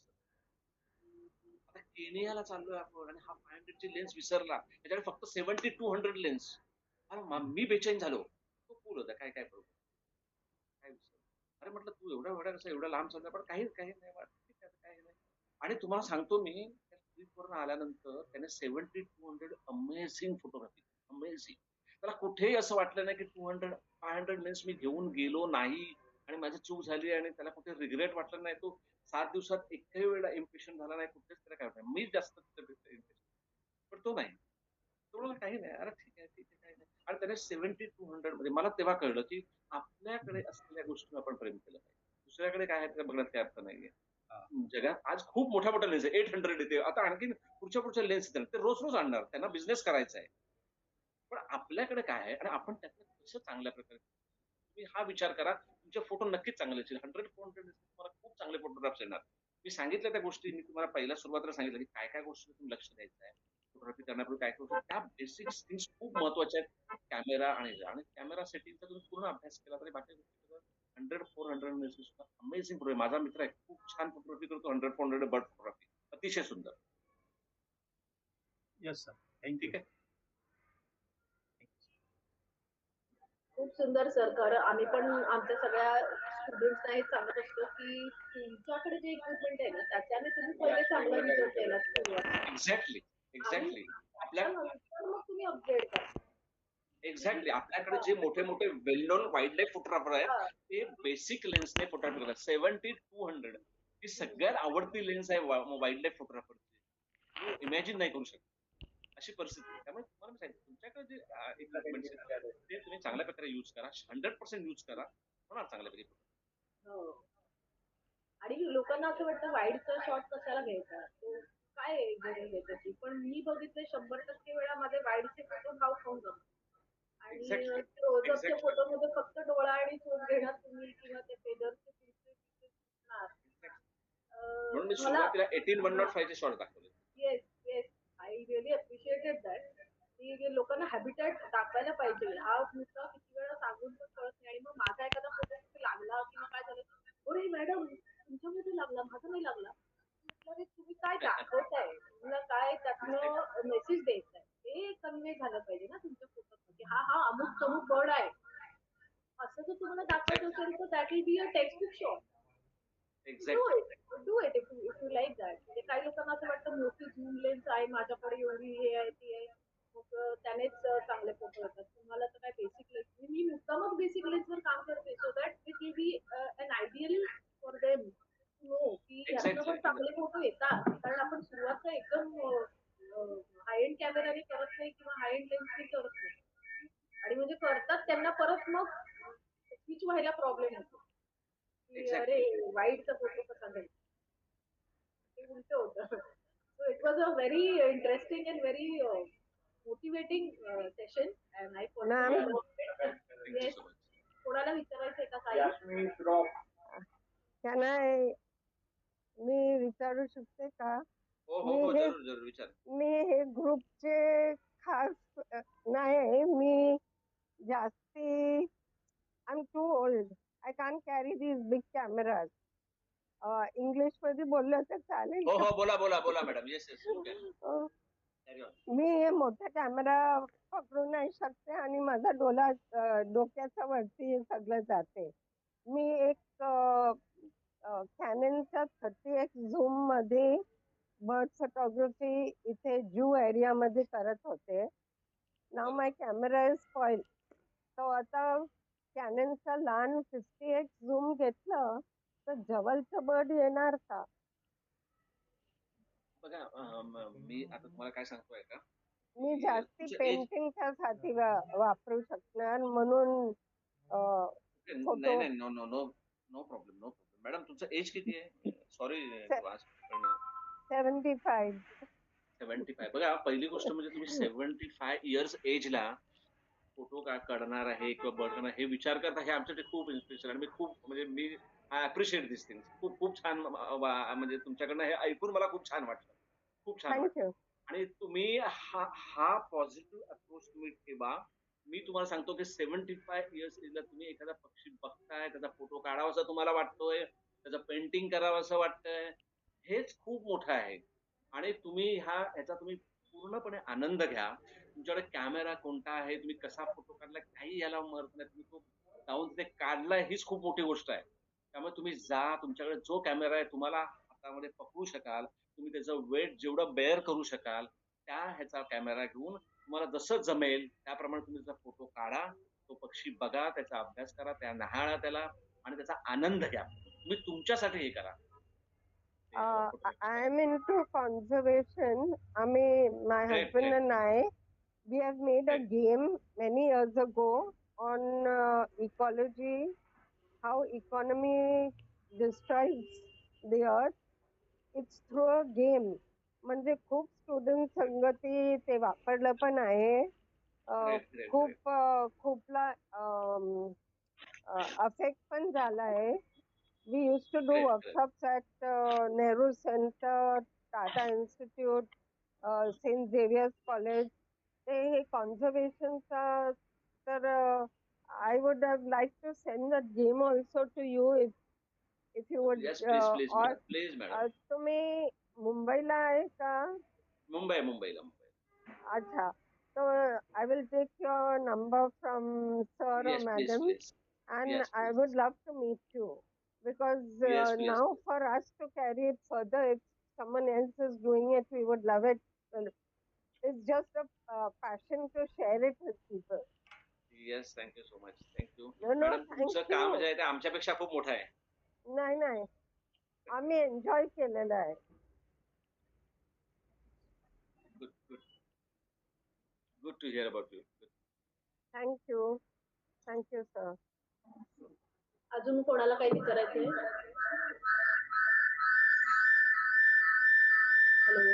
आता केनियाला चाललोय आपण आणि हा 500 ची लेन्स विसरला. त्याच्याकडे फक्त 70-200 लेन्स. अरे मी बेचैन झालो. तो कूल होता, काय काय बरोबर काय विसरलो. अरे म्हटलं तू एवढा कसं एवढा लांब चालला, पण काही नाही वाटत काही नाही. आणि तुम्हाला सांगतो मी त्या ट्रिपवरून आल्यानंतर त्याने 70-200 अमेझिंग फोटोग्राफी, अमेझिंग. त्याला कुठेही असं वाटलं नाही की 200-500 लेन्स मी घेऊन गेलो नाही आणि माझी चूक झाली आणि त्याला कुठे रिग्रेट वाटलं नाही. तो 7 दिवसात एकही वेळेला इम्प्रेशन झाला नाही, कुठेच त्याला काय वाटलं. मी जास्त इम्प्रेशन, पण तो नाही. तो म्हणाला काही नाही, अरे ठीक आहे काही नाही. आणि त्याने 70-200 मध्ये मला तेव्हा कळलं की आपल्याकडे असलेल्या गोष्टी आपण प्रेम केलं पाहिजे. दुसऱ्याकडे काय आहे ते बघण्यात काही अर्थ नाहीये. जगात आज खूप मोठ्या लेन्स आहे. 800 येते, आता आणखी पुढच्या लेन्स येतात. ते रोज रोज आणणार, त्यांना बिझनेस करायचा आहे. पण आपल्याकडे काय आहे आणि आपण त्यातलं कसं चांगल्या प्रकारे, तुम्ही हा विचार करा. तुमचे फोटो नक्कीच चांगले असतील. 100-400 तुम्हाला खूप चांगले फोटोग्राफ्स येणार. मी सांगितलं त्या गोष्टी, मी तुम्हाला पहिल्या सुरुवातीला सांगितलं की काय काय गोष्टी तुम्ही लक्ष द्यायचं आहे फोटोग्राफी करण्यापूर्वी. काय करू, त्या बेसिक थिंग्स खूप महत्वाच्या आहेत. कॅमेरा आणि कॅमेरा सेटिंगचा तुम्ही पूर्ण अभ्यास केला तरी बाकी गोष्टी 100-400 सुद्धा अमेझिंग फोटो. माझा मित्र आहे, खूप छान फोटोग्राफी करतो. 100-400 बर्ड फोटोग्राफी अतिशय सुंदर. Yes sir, thank you. ठीक आहे. खूप सुंदर सर. खरं आम्ही पण आमच्या सगळ्या स्टुडंट्सना हे सांगत असतो की तुमच्याकडे जे इक्विपमेंट आहे ना त्याच्याने तुम्ही पहिले चांगला रिझल्ट यायला सुरुवात. Exactly exactly. आपल्या त्याच्यानंतर मग तुम्ही अपग्रेड करा. एक्झॅक्टली आपल्याकडे जे मोठे मोठे वेल नोन वाईल्ड लाईफ फोटोग्राफर आहेत हा. ते बेसिक लेन्सने फोटोग्राफी करतात. 70-200 ही सगळ्यात आवडती लेन्स आहे वाईल्ड लाईफ फोटोग्राफरची. इमॅजिन नाही करू शकत अशी परिस्थिती आहे. त्यामुळे तुम्हाला मी सांगितलं तुमच्याकडे जे इक्विपमेंट्स आहेत ते तुम्ही चांगल्या प्रकारे युज करा. 100% युज करा, होणार चांगल्यापैकी. हो. आणि लोकांना असं वाटतं वाईडचा शॉट कशाला घ्यायचा, तो काय गरज आहे त्याची. पण मी बघितले 100% वेळा माझे वाईडचे फोटो भाव खाऊन जातात. आणि Exactly. क्लोजअपच्या Exactly. फोटोमध्ये फक्त डोळा आणि चोच घेणार तुम्ही किंवा ते फेदरचे म्हणून मी मला सुरुवातीला 18-105 चे शॉट दाखवले. Yes yes I really appreciated that की लोकांना हॅबिटॅट दाखवायला पाहिजे. हा मुद्दा किती वेळा सांगून पण कळत नाही. आणि मग माझा एखादा फोटो तिथे लागला किंवा काय झालं, अरे मॅडम तुमच्यामध्ये लागला, माझा नाही लागला. म्हटलं रे तुम्ही काय दाखवताय, तुम्हाला काय त्यातनं मेसेज द्यायचा आहे ते कन्वे झालं पाहिजे ना तुमच्या फोटोमध्ये. हा हा अमुक तमुक बर्ड आहे असं जर तुम्हाला दाखवायचं असेल तर that will be a textbook shot. Exactly. Do it if you like that. म्हणजे काही लोकांना असं वाटतं मोठी झूम लेन्स आहे माझ्याकडे, एवढी हे आहे ती आहे, मग त्यानेच चांगले फोटो येतात. तुम्हाला तर काय बेसिक लेन्स, मी मुद्दामच बेसिक लेन्सवर काम करते so that it will be an ideal for them know की ह्यातनं पण चांगले फोटो येतात. कारण आपण सुरुवातला एकदम हाय एंड कॅमेराने करत नाही किंवा हाय एंड लेन्सने करत नाही. आणि म्हणजे करतात त्यांना परत मग स्विच व्हायला प्रॉब्लेम होतो की अरे वाईडचा फोटो कसा घ्यायचा, ते उलट होतं. So it was a very interesting and very motivating session and I yes. कोणाला विचारायचंय का काही? कॅन आय मी विचारू शकते का? हो जरूर जरूर विचार. मी हे ग्रुपचे खास नाही, मी जास्ती I am too old. I can carry these big cameras. English मध्ये बोललं तर चालेल? हो बोला बोला बोला मॅडम. Yes yes. मी हे मोठा कॅमेरा पकडू नाही शकते आणि माझा डोक्याच्या वरती सगळं जाते. मी एक कॅननच्या 30x झूम मध्ये बर्ड फोटोग्राफी इथे जू एरिया मध्ये करत होते. नाव माय कॅमेरा इज स्पॉइल. तो आता कॅननचा लहान 50x झूम घेतलं तर जवळचं बर्ड येणार का? बघा मी आता तुम्हाला काय सांगतोय का, मी जास्ती पेंटिंगच्या साठी वापरू शकणार म्हणून नाही नाही no no no no problem no problem. Madam तुमचं एज किती आहे? सॉरी 75. 75. बघा पहिली गोष्ट म्हणजे तुम्ही 75 इयर्स एजला फोटो काढणार आहे किंवा बर्ड करणार हे विचार करता, हे आमच्यासाठी खूप इन्स्पिरेशन. आणि मी खूप म्हणजे मी आय अप्रिशिएट दिस थिंग्स. खूप खूप छान. म्हणजे तुमच्याकडनं हे ऐकून मला खूप छान वाटलं. खूप छान वाटलं. आणि तुम्ही हा पॉझिटिव्ह अप्रोच तुम्ही ठेवा. मी तुम्हाला सांगतो की 75 इयर्स एजला तुम्ही एखादा पक्षी बघताय, त्याचा फोटो काढावासा तुम्हाला वाटतोय, त्याचं पेंटिंग करावं असं वाटतंय, हेच खूप मोठं आहे. आणि तुम्ही ह्याचा तुम्ही पूर्णपणे आनंद घ्या. तुमच्याकडे कॅमेरा कोणता आहे, तुम्ही कसा फोटो काढला, काही याला मरत नाही. तुम्ही तो जाऊन तिथे काढलाय हीच खूप मोठी गोष्ट आहे. त्यामुळे तुम्ही जा, तुमच्याकडे जो कॅमेरा आहे तुम्हाला हातामध्ये पकडू शकाल, तुम्ही त्याचं वेट जेवढं बेअर करू शकाल त्या ह्याचा कॅमेरा घेऊन तुम्हाला जसं जमेल त्याप्रमाणे तुम्ही त्याचा फोटो काढा, तो पक्षी बघा, त्याचा अभ्यास करा, त्या न्याहाळा त्याला आणि त्याचा आनंद घ्या. तुम्ही तुमच्यासाठी हे करा. I am into conservation. My husband and I, we have made a game many years ago on ecology, how economy destroys the earth. It's through a game. म्हणजे खूप स्टुडंट संगती ते वापरलं पण आहे. खूपला अफेक्ट पण झाला आहे. We used to do workshops at Nehru Center, Tata Institute, St. Xavier's College. हे conservationचा तर I would have liked to send that game also to you if you would. Yes, please, please, madam. तुम्ही मुंबईला आहे का? मुंबईला. अच्छा. So I will take your number from sir or madam. Please. And yes, I would love to meet you. Because now for us to carry it further, if someone else is doing it, we would love it It's just a passion to share it with people. Yes, thank you so much. Thank you. No, madam thank तुमचं काम you. जे आहे ते आमच्यापेक्षा खूप मोठं आहे. नाही आम्ही एन्जॉय केलेलं आहे. Good to hear about you. Thank you sir. अजून कोणाला काही विचारायचंय? Hello,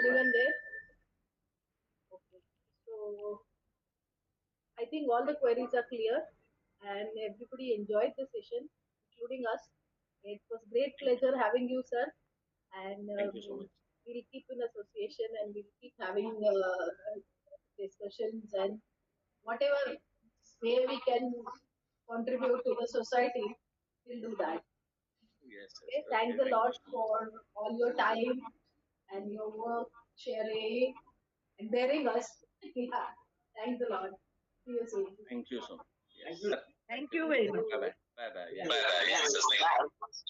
anyone there? Okay. So I think all the queries are clear and everybody enjoyed the session, including us. It was great pleasure having you, sir. And Thank you so much. we'll keep in association and we'll keep having discussions and whatever way we can contribute to the society, we'll do that. Yes. Okay, thanks a lot for all your time and your work, sharing and bearing us. Yeah, thanks a lot. See you soon. Thank you so much. Yes. Thank you very much. Bye bye. Bye bye. Yes.